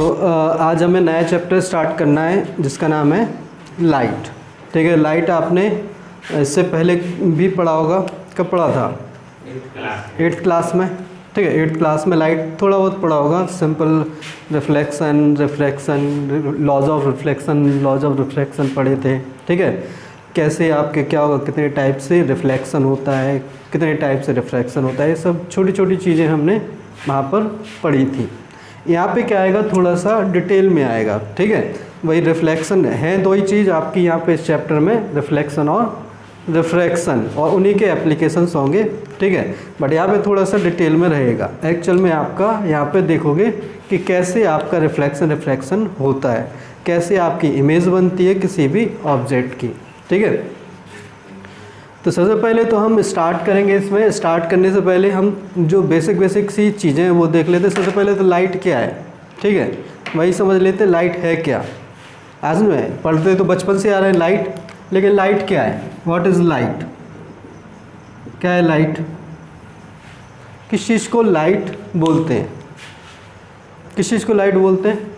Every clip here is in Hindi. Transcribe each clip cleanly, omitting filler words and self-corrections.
आज हमें नया चैप्टर स्टार्ट करना है जिसका नाम है लाइट। ठीक है, लाइट आपने इससे पहले भी पढ़ा होगा। कब पढ़ा था? 8th क्लास में। ठीक है, 8th क्लास में लाइट थोड़ा बहुत पढ़ा होगा। Simple reflection, laws of reflection पढ़े थे। ठीक है, कैसे आपके क्या होगा, कितने टाइप से रिफ्लेक्शन होता है, कितने टाइप से रिफ्रैक्शन होता है, ये सब छोटी छोटी चीज़ें हमने वहाँ पर पढ़ी थी। यहाँ पे क्या आएगा, थोड़ा सा डिटेल में आएगा। ठीक है, वही रिफ्लेक्शन है, दो ही चीज़ आपकी यहाँ पे इस चैप्टर में, रिफ्लेक्शन और रिफ्रैक्शन, और उन्हीं के एप्लीकेशंस होंगे। ठीक है, बट यहाँ पे थोड़ा सा डिटेल में रहेगा। एक्चुअल में आपका यहाँ पे देखोगे कि कैसे आपका रिफ्लेक्शन होता है, कैसे आपकी इमेज बनती है किसी भी ऑब्जेक्ट की। ठीक है, तो सबसे पहले तो हम स्टार्ट करेंगे। इसमें स्टार्ट करने से पहले हम जो बेसिक सी चीज़ें हैं वो देख लेते हैं। सबसे पहले तो लाइट क्या है, ठीक है, वही समझ लेते हैं लाइट है क्या। आज में पढ़ते तो बचपन से आ रहे हैं लाइट, लेकिन लाइट क्या है, व्हाट इज़ लाइट, क्या है लाइट, किस चीज़ को लाइट बोलते हैं, किस चीज़ को लाइट बोलते हैं।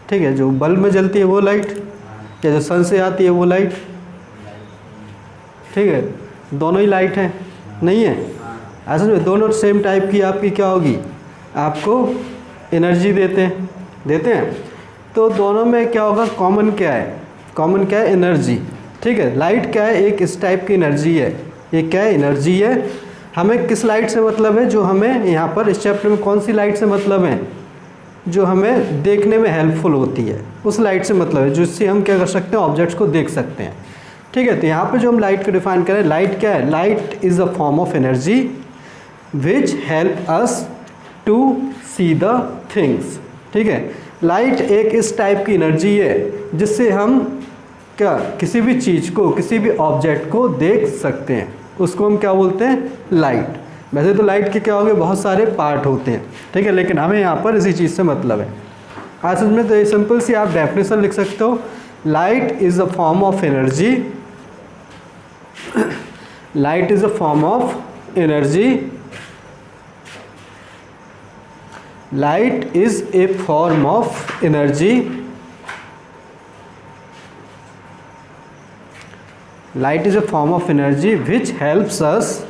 ठीक है, जो बल्ब में जलती है वो लाइट, या जो सन से आती है वो लाइट। ठीक है, दोनों ही लाइट हैं, नहीं है? असल में दोनों सेम टाइप की आपकी क्या होगी, आपको एनर्जी देते हैं। तो दोनों में क्या होगा, कॉमन क्या है, एनर्जी। ठीक है, लाइट क्या है, एक इस टाइप की एनर्जी है। ये क्या है, एनर्जी है। हमें किस लाइट से मतलब है, जो हमें यहाँ पर इस चैप्टर में कौन सी लाइट से मतलब है, जो हमें देखने में हेल्पफुल होती है, उस लाइट से मतलब है, जिससे हम क्या कर सकते हैं, ऑब्जेक्ट्स को देख सकते हैं। ठीक है, तो यहाँ पे जो हम लाइट को डिफाइन करें, लाइट क्या है, light is a form of energy which help us to see the things. ठीक है, लाइट एक इस टाइप की एनर्जी है जिससे हम क्या किसी भी चीज़ को, किसी भी ऑब्जेक्ट को देख सकते हैं, उसको हम क्या बोलते हैं, लाइट। वैसे तो लाइट के क्या हो गए, बहुत सारे पार्ट होते हैं। ठीक है, लेकिन हमें यहाँ पर इसी चीज़ से मतलब है। आज में तो ये सिंपल सी आप डेफिनेशन लिख सकते हो, light is a form of energy, light is a form of energy, light is a form of energy, light is a form of energy which helps us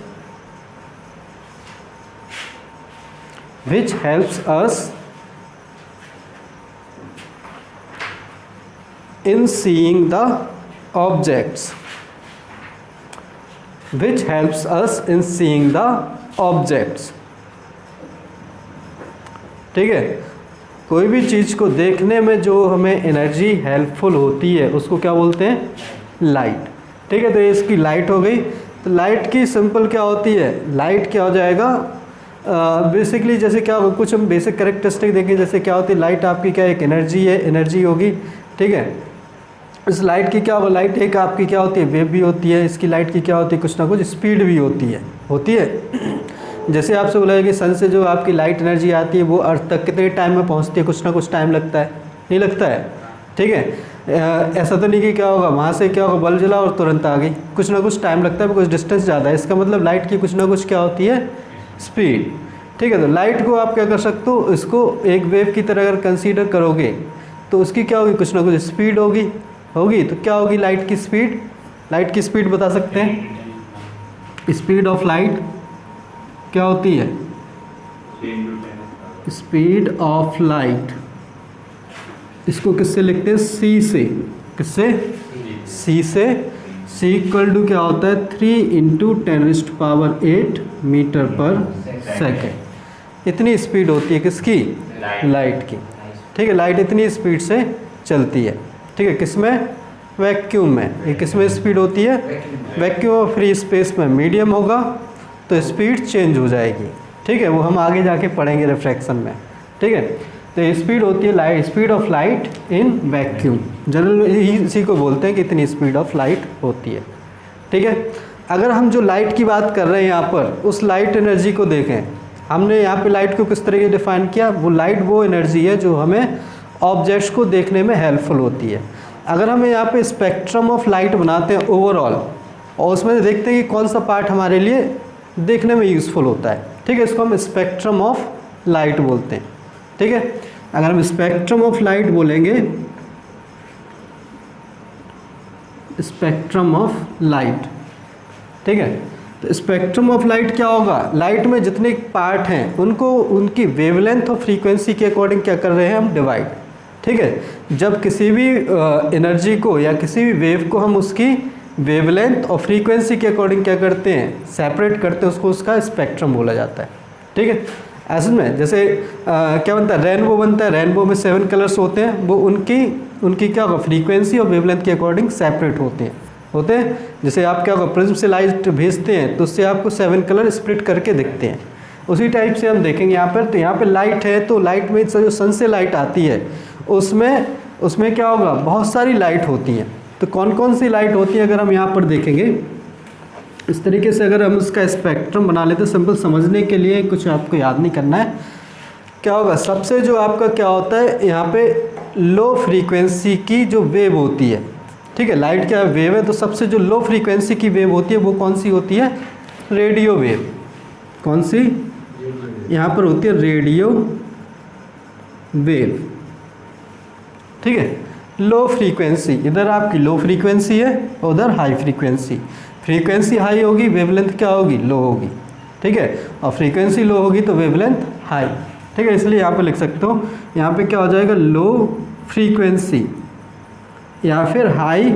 in seeing the objects, ठीक है, कोई भी चीज़ को देखने में जो हमें एनर्जी हेल्पफुल होती है उसको क्या बोलते हैं, लाइट। ठीक है, तो ये इसकी लाइट हो गई। तो लाइट की सिंपल क्या होती है, लाइट क्या हो जाएगा, बेसिकली जैसे क्या होगा, कुछ हम बेसिक कैरेक्टरिस्टिक देखें। जैसे क्या होती है, लाइट आपकी क्या एक एनर्जी है, एनर्जी होगी। ठीक है, इस लाइट की क्या होगा, लाइट एक आपकी क्या होती है, वेव भी होती है। इसकी लाइट की क्या होती है, कुछ ना कुछ स्पीड भी होती है। जैसे आपसे बोला है कि सन से जो आपकी लाइट एनर्जी आती है वो अर्थ तक कितने टाइम में पहुंचती है, कुछ ना कुछ टाइम लगता है, नहीं लगता है। ठीक है, ऐसा तो नहीं कि क्या होगा, वहाँ से क्या होगा, बल्ब जला और तुरंत आ गई, कुछ ना कुछ टाइम लगता है, कुछ डिस्टेंस ज़्यादा है। इसका मतलब लाइट की कुछ ना कुछ क्या होती है, स्पीड। ठीक है, तो लाइट को आप क्या कर सकते हो, इसको एक वेव की तरह अगर कंसीडर करोगे तो उसकी क्या होगी, कुछ ना कुछ स्पीड होगी। तो क्या होगी लाइट की स्पीड, लाइट की स्पीड बता सकते हैं, स्पीड ऑफ लाइट क्या होती है, स्पीड ऑफ लाइट, इसको किससे लिखते हैं, सी से। किससे, सी से। सी इक्वल टू क्या होता है, 3 × 10⁸ मीटर पर सेकेंड। इतनी स्पीड होती है किसकी, लाइट की। ठीक है, लाइट इतनी स्पीड से चलती है। ठीक है, किसमें, वैक्यूम में। ये किसमें स्पीड होती है, वैक्यूम और फ्री स्पेस में मीडियम होगा तो स्पीड चेंज हो जाएगी। ठीक है, वो हम आगे जाके पढ़ेंगे रिफ्रैक्शन में। ठीक है, तो ये स्पीड होती है light, speed of light in vacuum. Generally इसी को बोलते हैं कि इतनी स्पीड ऑफ लाइट होती है। ठीक है, अगर हम जो लाइट की बात कर रहे हैं यहाँ पर, उस लाइट एनर्जी को देखें, हमने यहाँ पे लाइट को किस तरीके डिफाइन किया, वो लाइट वो एनर्जी है जो हमें ऑब्जेक्ट्स को देखने में हेल्पफुल होती है। अगर हम यहाँ पे स्पेक्ट्रम ऑफ लाइट बनाते हैं ओवरऑल, और उसमें देखते हैं कि कौन सा पार्ट हमारे लिए देखने में यूज़फुल होता है। ठीक है, इसको हम स्पेक्ट्रम ऑफ लाइट बोलते हैं। ठीक है, अगर हम स्पेक्ट्रम ऑफ लाइट बोलेंगे, स्पेक्ट्रम ऑफ लाइट, ठीक है, तो स्पेक्ट्रम ऑफ लाइट क्या होगा, लाइट में जितने पार्ट हैं उनको उनकी वेवलेंथ और फ्रीक्वेंसी के अकॉर्डिंग क्या कर रहे हैं हम, डिवाइड। ठीक है, जब किसी भी एनर्जी को या किसी भी वेव को हम उसकी वेवलेंथ और फ्रीक्वेंसी के अकॉर्डिंग क्या करते हैं, सेपरेट करते हैं, उसको उसका स्पेक्ट्रम बोला जाता है। ठीक है, ऐसे में जैसे क्या बनता है, रेनबो बनता है, रेनबो में 7 कलर्स होते हैं, वो उनकी क्या होगा, फ्रीक्वेंसी और वेवलेंथ के अकॉर्डिंग सेपरेट होते हैं। जैसे आप क्या होगा, प्रिज्म से लाइट भेजते हैं तो उससे आपको 7 कलर स्प्लिट करके दिखते हैं। उसी टाइप से हम देखेंगे यहाँ पर, तो यहाँ पे लाइट है, तो लाइट में जो सन से लाइट आती है उसमें क्या होगा, बहुत सारी लाइट होती हैं। तो कौन कौन सी लाइट होती है अगर हम यहाँ पर देखेंगे, इस तरीके से अगर हम उसका स्पेक्ट्रम बना लेते, सिंपल समझने के लिए, कुछ आपको याद नहीं करना है। क्या होगा, सबसे जो आपका क्या होता है, यहाँ पे लो फ्रीक्वेंसी की जो वेव होती है, ठीक है, लाइट क्या वेव है, तो सबसे जो लो फ्रीक्वेंसी की वेव होती है वो कौन सी होती है, रेडियो वेव। कौन सी, यहाँ पर होती है रेडियो वेव। ठीक है, लो फ्रीक्वेंसी, इधर आपकी लो फ्रीक्वेंसी है, उधर हाई फ्रीक्वेंसी। फ्रीक्वेंसी हाई होगी, वेवलेंथ क्या होगी, लो होगी। ठीक है, और फ्रीक्वेंसी लो होगी तो वेवलेंथ हाई। ठीक है, इसलिए यहाँ पे लिख सकते हो, यहाँ पे क्या हो जाएगा, लो फ्रीक्वेंसी या फिर हाई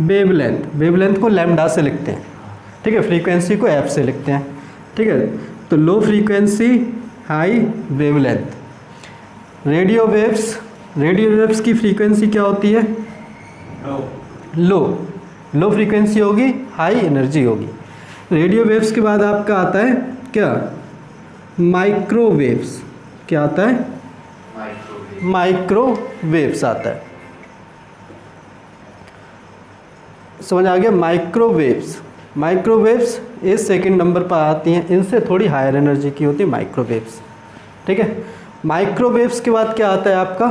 वेवलेंथ। वेवलेंथ को लैम्डा से लिखते हैं, ठीक है, फ्रीक्वेंसी को एफ से लिखते हैं। ठीक है, तो low frequency, high wavelength. Radio waves की फ्रीक्वेंसी क्या होती है, लो फ्रीक्वेंसी होगी, हाई एनर्जी होगी। रेडियो वेव्स के बाद आपका आता है क्या, माइक्रोवेव्स। क्या आता है, माइक्रोवेव्स आता है। समझ आ गया, माइक्रोवेव्स ये सेकंड नंबर पर आती हैं, इनसे थोड़ी हायर एनर्जी की होती है माइक्रोवेव्स। ठीक है, माइक्रोवेव्स के बाद क्या आता है आपका,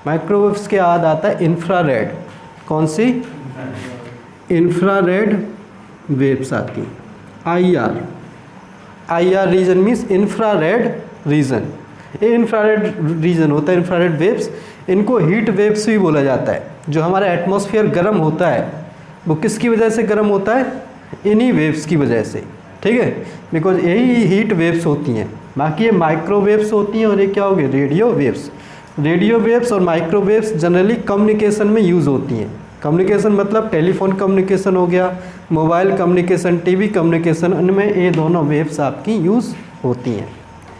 माइक्रोवेव्स के बाद आता है इंफ्रारेड। कौन सी, इंफ्रारेड वेव्स आती हैं, I R region means infrared region. ये इंफ्रारेड रीजन होता है, इंफ्रारेड वेव्स, इनको हीट वेव्स भी बोला जाता है। जो हमारा एटमॉस्फेयर गर्म होता है वो किसकी वजह से गर्म होता है, इन्हीं वेव्स की वजह से। ठीक है, बिकॉज यही हीट वेव्स होती हैं। बाकी ये माइक्रोवेव्स होती हैं और ये क्या होगी, रेडियो वेव्स और माइक्रोवेव्स जनरली कम्युनिकेशन में यूज़ होती हैं। कम्युनिकेशन मतलब टेलीफोन कम्युनिकेशन हो गया, मोबाइल कम्युनिकेशन, टीवी कम्युनिकेशन, उनमें ये दोनों वेव्स आपकी यूज़ होती हैं।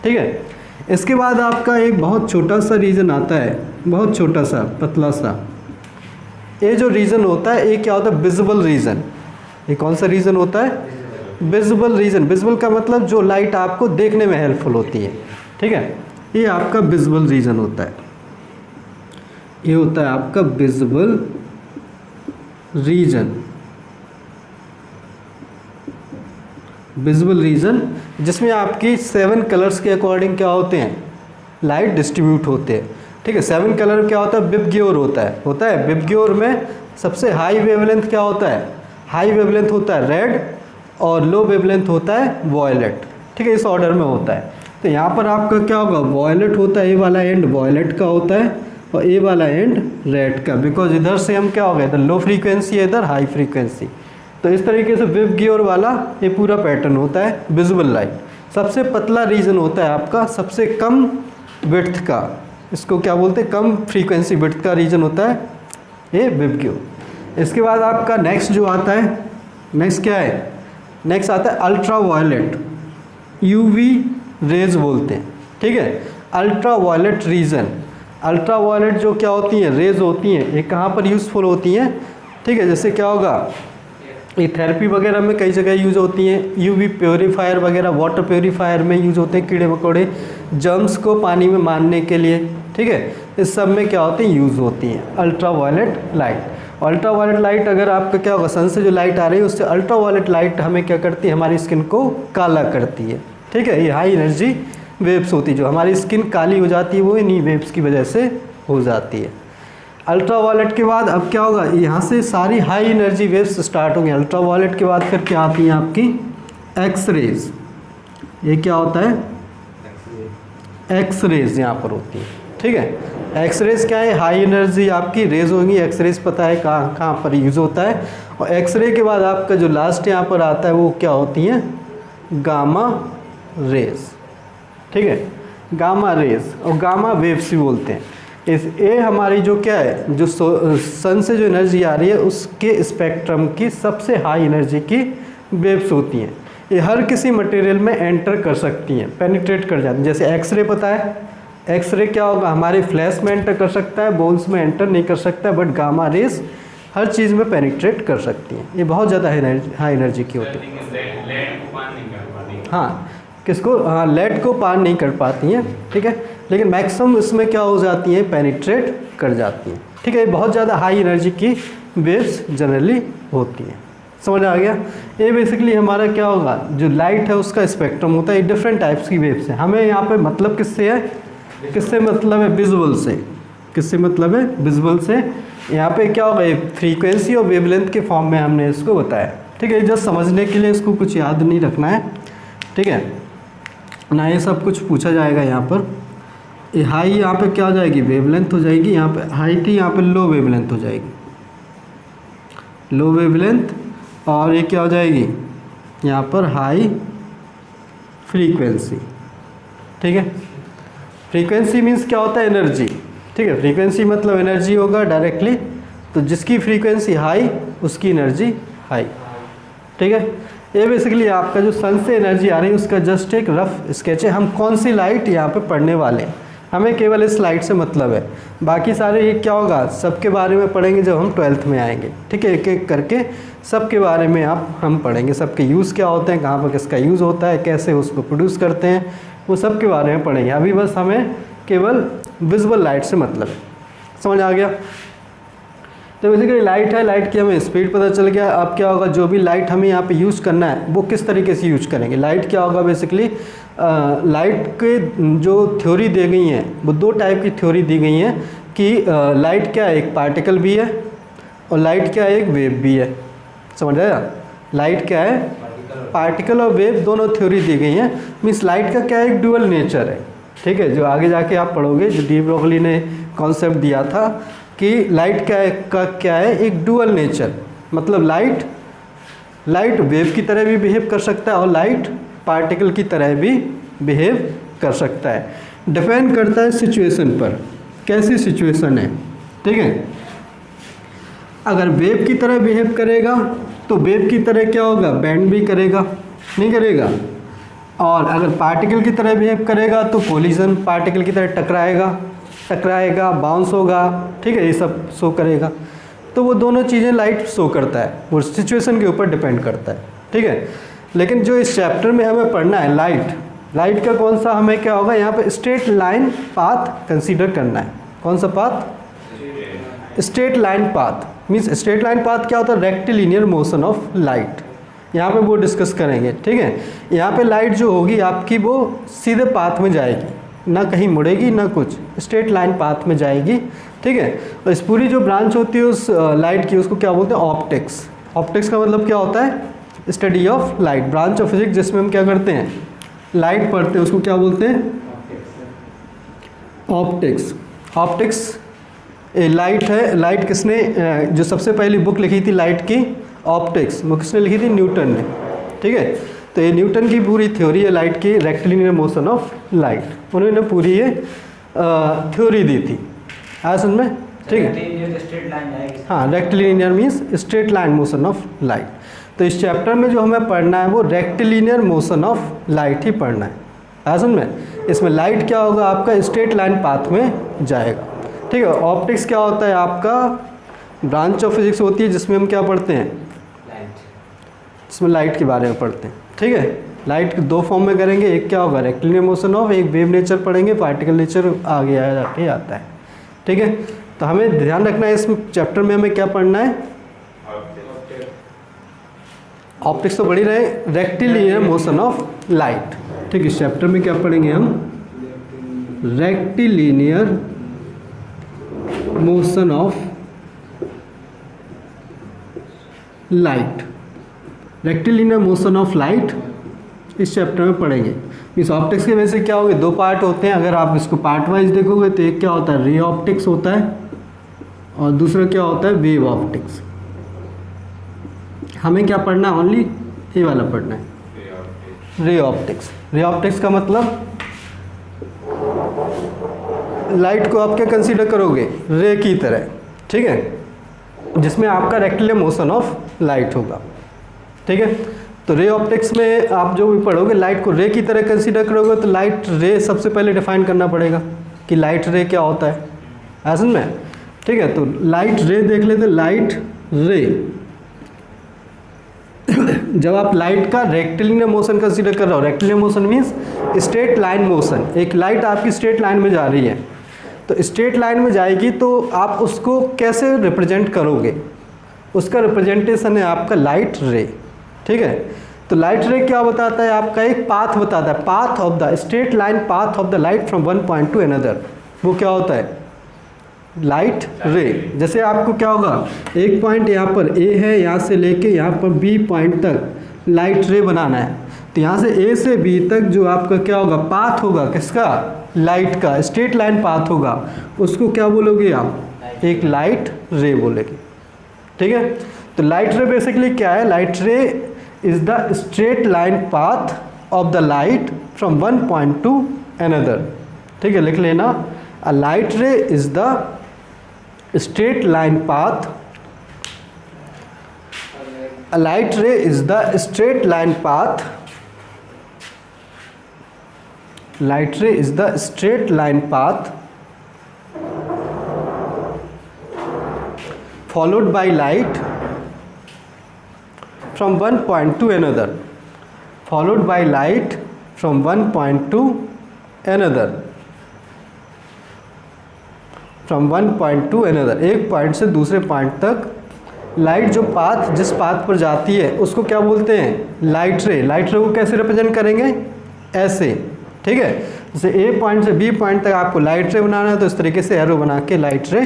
ठीक है, इसके बाद आपका एक बहुत छोटा सा रीजन आता है, बहुत छोटा सा पतला सा। ये जो रीजन होता है ये क्या होता है, विजिबल रीजन। ये कौन सा रीजन होता है, विजिबल रीजन। विजिबल का मतलब जो लाइट आपको देखने में हेल्पफुल होती है। ठीक है, ये आपका विजिबल रीजन होता है। ये होता है आपका विजिबल रीजन, जिसमें आपकी 7 कलर्स के अकॉर्डिंग क्या होते हैं, लाइट डिस्ट्रीब्यूट होते हैं। ठीक है, 7 कलर क्या होता है, विबग्योर होता है। विबग्योर में सबसे हाई वेवलेंथ क्या होता है, हाई वेवलेंथ होता है रेड, और लो वेवलेंथ होता है वॉयलेट। ठीक है, इस ऑर्डर में होता है। तो यहाँ पर आपका क्या होगा, वॉयलेट होता है, ये वाला एंड वॉयलेट का होता है और ये वाला एंड रेड का, बिकॉज इधर से हम क्या हो गया, इधर लो फ्रीक्वेंसी है, इधर हाई फ्रीक्वेंसी। तो इस तरीके से विबग्योर वाला ये पूरा पैटर्न होता है विजिबल लाइट। सबसे पतला रीजन होता है आपका, सबसे कम विड्थ का, इसको क्या बोलते हैं, कम फ्रीक्वेंसी विड्थ का रीजन होता है ये विबग्योर। इसके बाद आपका नेक्स्ट जो आता है, नेक्स्ट क्या है, नेक्स्ट आता है अल्ट्रा वायलेट, यूवी रेज बोलते हैं। ठीक है, ultraviolet region. Ultraviolet जो क्या होती हैं, रेज होती हैं, ये कहाँ पर यूज़फुल होती हैं। ठीक है, जैसे क्या होगा, ये थेरेपी वगैरह में कई जगह यूज़ होती हैं। यूवी प्योरीफायर वगैरह, वाटर प्योरीफायर में यूज़ होते हैं, कीड़े मकोड़े जर्म्स को पानी में मारने के लिए। ठीक है, इस सब में क्या होती है, यूज़ होती हैं ultraviolet light. Ultraviolet light अगर आपका क्या होगा, सन से जो लाइट आ रही है उससे अल्ट्रा वायलेट लाइट हमें क्या करती है, हमारी स्किन को काला करती है। ठीक है, ये हाई एनर्जी वेव्स होती है, जो हमारी स्किन काली हो जाती है वो इन्हीं वेव्स की वजह से हो जाती है। अल्ट्रा वायलेट के बाद अब क्या होगा, यहाँ से सारी हाई एनर्जी वेव्स स्टार्ट होंगी। अल्ट्रा वायलेट के बाद फिर क्या आती हैं आपकी, एक्स रेज। ये क्या होता है, एक्स रेज यहाँ पर होती है। ठीक है, एक्स रेज क्या है, हाई एनर्जी आपकी रेज होंगी। एक्स रेज पता है कहाँ कहाँ पर यूज़ होता है। और एक्स रे के बाद आपका जो लास्ट यहाँ पर आता है वो क्या होती है, गामा रेज। ठीक है, गामा रेज और गामा वेव्स भी बोलते हैं। इस ए हमारी जो क्या है, जो सन से जो एनर्जी आ रही है उसके स्पेक्ट्रम की सबसे हाई एनर्जी की वेव्स होती हैं। ये हर किसी मटेरियल में एंटर कर सकती हैं, पेनिट्रेट कर जाती हैं। जैसे एक्सरे पता है, एक्सरे क्या होगा, हमारे फ्लैश में एंटर कर सकता है, बोन्स में एंटर नहीं कर सकता है, बट गामा रेज हर चीज़ में पेनिट्रेट कर सकती हैं। ये बहुत ज़्यादा हाई एनर्जी की होती है। हाँ, किसको, हाँ, लेड को पार नहीं कर पाती हैं। ठीक है, लेकिन मैक्सिमम इसमें क्या हो जाती हैं, पेनिट्रेट कर जाती हैं। ठीक है, बहुत ज़्यादा हाई एनर्जी की वेव्स जनरली होती हैं। समझ आ गया। ये बेसिकली हमारा क्या होगा, जो लाइट है उसका स्पेक्ट्रम होता है। डिफरेंट टाइप्स की वेव्स हैं। हमें यहाँ पे मतलब किससे है, किससे मतलब है, विजुअल से। किससे मतलब है, विजुअल से। यहाँ पे क्या होगा, फ्रीक्वेंसी और वेवलेंथ के फॉर्म में हमने इसको बताया। ठीक है, जस्ट समझने के लिए, इसको कुछ याद नहीं रखना है। ठीक है ना, ये सब कुछ पूछा जाएगा यहाँ पर। ये हाई यहाँ पे क्या हो जाएगी, वेवलेंथ हो जाएगी। यहाँ पे हाई की, यहाँ पे लो वेवलेंथ हो जाएगी, लो वेवलेंथ। और ये क्या हो जाएगी, यहाँ पर हाई फ्रीक्वेंसी। ठीक है, फ्रीक्वेंसी मीन्स क्या होता है, एनर्जी। ठीक है, फ्रीक्वेंसी मतलब एनर्जी होगा डायरेक्टली। तो जिसकी फ्रीक्वेंसी हाई उसकी एनर्जी हाई। ठीक है, ये बेसिकली आपका जो सन से एनर्जी आ रही है उसका जस्ट एक रफ स्केच है। हम कौन सी लाइट यहाँ पे पढ़ने वाले हैं, हमें केवल इस लाइट से मतलब है। बाकी सारे ये क्या होगा, सबके बारे में पढ़ेंगे जब हम 12th में आएंगे। ठीक है, एक एक करके सबके बारे में हम पढ़ेंगे। सबके यूज़ क्या होते हैं, कहाँ पर किसका यूज़ होता है, कैसे उसको प्रोड्यूस करते हैं, वो सब के बारे में पढ़ेंगे। अभी बस हमें केवल विजुअल लाइट से मतलब है। समझ आ गया। तो बेसिकली लाइट है, लाइट की हमें स्पीड पता चल गया। अब क्या होगा, जो भी लाइट हमें यहाँ पे यूज़ करना है वो किस तरीके से यूज करेंगे। लाइट क्या होगा, बेसिकली लाइट के जो थ्योरी दी गई हैं वो दो टाइप की थ्योरी दी गई हैं कि लाइट क्या है, एक पार्टिकल भी है और लाइट क्या है, एक वेव भी है। समझ आया, लाइट क्या है, पार्टिकल और वेव दोनों थ्योरी दी गई हैं। मीन्स लाइट का क्या है, एक ड्यूअल नेचर है। ठीक है, जो आगे जाके आप पढ़ोगे, जो डी ब्रोगली ने कॉन्सेप्ट दिया था कि लाइट क्या है, एक डुअल नेचर। मतलब लाइट वेव की तरह भी बिहेव कर सकता है और लाइट पार्टिकल की तरह भी बिहेव कर सकता है। डिपेंड करता है सिचुएशन पर, कैसी सिचुएशन है। ठीक है, अगर वेव की तरह बिहेव करेगा तो वेव की तरह क्या होगा, बैंड भी करेगा, नहीं करेगा। और अगर पार्टिकल की तरह बिहेव करेगा तो कोलिजन, पार्टिकल की तरह टकराएगा, बाउंस होगा। ठीक है, ये सब शो करेगा। तो वो दोनों चीज़ें लाइट शो करता है, वो सिचुएशन के ऊपर डिपेंड करता है। ठीक है, लेकिन जो इस चैप्टर में हमें पढ़ना है लाइट का कौन सा, हमें क्या होगा यहाँ पे स्ट्रेट लाइन पाथ कंसीडर करना है। कौन सा path, straight line path. Means straight line path क्या होता है, रेक्टिलिनियर मोशन ऑफ लाइट। यहाँ पे वो डिस्कस करेंगे। ठीक है, यहाँ पे लाइट जो होगी आपकी वो सीधे पाथ में जाएगी, ना कहीं मुड़ेगी ना कुछ, स्ट्रेट लाइन पाथ में जाएगी। ठीक है, और इस पूरी जो ब्रांच होती है उस लाइट की, उसको क्या बोलते हैं, ऑप्टिक्स। ऑप्टिक्स का मतलब क्या होता है, study of light. Branch of physics जिसमें हम क्या करते हैं, लाइट पढ़ते हैं, उसको क्या बोलते हैं, ऑप्टिक्स। ऑप्टिक्स लाइट है। लाइट किसने, जो सबसे पहली बुक लिखी थी लाइट की, ऑप्टिक्स, वो किसने लिखी थी, न्यूटन ने। ठीक है, तो ये न्यूटन की पूरी थ्योरी है लाइट की, रेक्टिलिनियर मोशन ऑफ लाइट। उन्होंने पूरी ये थ्योरी दी थी। आया समझ में। ठीक है, हाँ, rectilinear means straight line motion of light. तो इस चैप्टर में जो हमें पढ़ना है वो रेक्टिलिनियर मोशन ऑफ लाइट ही पढ़ना है। आया समझ में। इसमें लाइट क्या होगा, आपका स्ट्रेट लाइन पाथ में जाएगा। ठीक है, ऑप्टिक्स क्या होता है, आपका ब्रांच ऑफ फिजिक्स होती है जिसमें हम क्या पढ़ते हैं, इसमें लाइट के बारे में पढ़ते हैं। ठीक है, लाइट दो फॉर्म में करेंगे, एक क्या होगा, रेक्टिलिनियर मोशन ऑफ, एक वेव नेचर पढ़ेंगे, पार्टिकल नेचर आगे जाके आता है। ठीक है, तो हमें ध्यान रखना है इस चैप्टर में हमें क्या पढ़ना है, ऑप्टिक्स तो पढ़ी रहे, रेक्टिलिनियर मोशन ऑफ लाइट। ठीक है, इस चैप्टर में क्या पढ़ेंगे हम, rectilinear motion of light. Rectilinear motion of light इस चैप्टर में पढ़ेंगे। इस ऑप्टिक्स के वजह से क्या होगा, दो पार्ट होते हैं। अगर आप इसको पार्ट वाइज देखोगे तो एक क्या होता है, रे ऑप्टिक्स होता है, और दूसरा क्या होता है, वेव ऑप्टिक्स। हमें क्या पढ़ना है, ओनली ये वाला पढ़ना है, रे ऑप्टिक्स। रे ऑप्टिक्स का मतलब लाइट को आप क्या कंसीडर करोगे, रे की तरह, ठीक है, जिसमें आपका रेक्टेंगुलर मोशन ऑफ लाइट होगा, ठीक है। तो रे ऑप्टिक्स में आप जो भी पढ़ोगे लाइट को रे की तरह कंसीडर करोगे, तो लाइट रे सबसे पहले डिफाइन करना पड़ेगा कि लाइट रे क्या होता है, ऐसा में, ठीक है। तो लाइट रे देख लेते, लाइट रे जब आप लाइट का रेक्टेंगुलर मोशन कंसीडर कर रहे हो, rectangular motion means straight line motion, एक लाइट आपकी स्ट्रेट लाइन में जा रही है, तो स्ट्रेट लाइन में जाएगी तो आप उसको कैसे रिप्रेजेंट करोगे, उसका रिप्रेजेंटेशन है आपका लाइट रे, ठीक है। तो लाइट रे क्या बताता है, आपका एक पाथ बताता है, path of the straight line path of the light from one point to another, वो क्या होता है, लाइट रे। जैसे आपको क्या होगा, एक पॉइंट यहाँ पर ए है, यहाँ से लेके यहाँ पर बी पॉइंट तक लाइट रे बनाना है, तो यहाँ से ए से बी तक जो आपका क्या होगा, पाथ होगा, किसका, लाइट का, स्ट्रेट लाइन पाथ होगा, उसको क्या बोलोगे आप, एक लाइट रे बोलेगे, ठीक है। तो लाइट रे बेसिकली क्या है, light ray is the straight line path of the light from one point to another, ठीक है, लिख लेना, a light ray is the straight line path, a light ray is the straight line path, light ray is the straight line path followed by light from one point to another, followed by light from one point to another, from one point to another, एक पॉइंट से दूसरे पॉइंट तक लाइट जो पाथ, जिस पाथ पर जाती है उसको क्या बोलते हैं, लाइट रे। लाइट रे को कैसे रिप्रेजेंट करेंगे, ऐसे, ठीक है। जैसे ए पॉइंट से बी पॉइंट तक आपको लाइट रे बनाना है, तो इस तरीके से एरो बना के लाइट रे,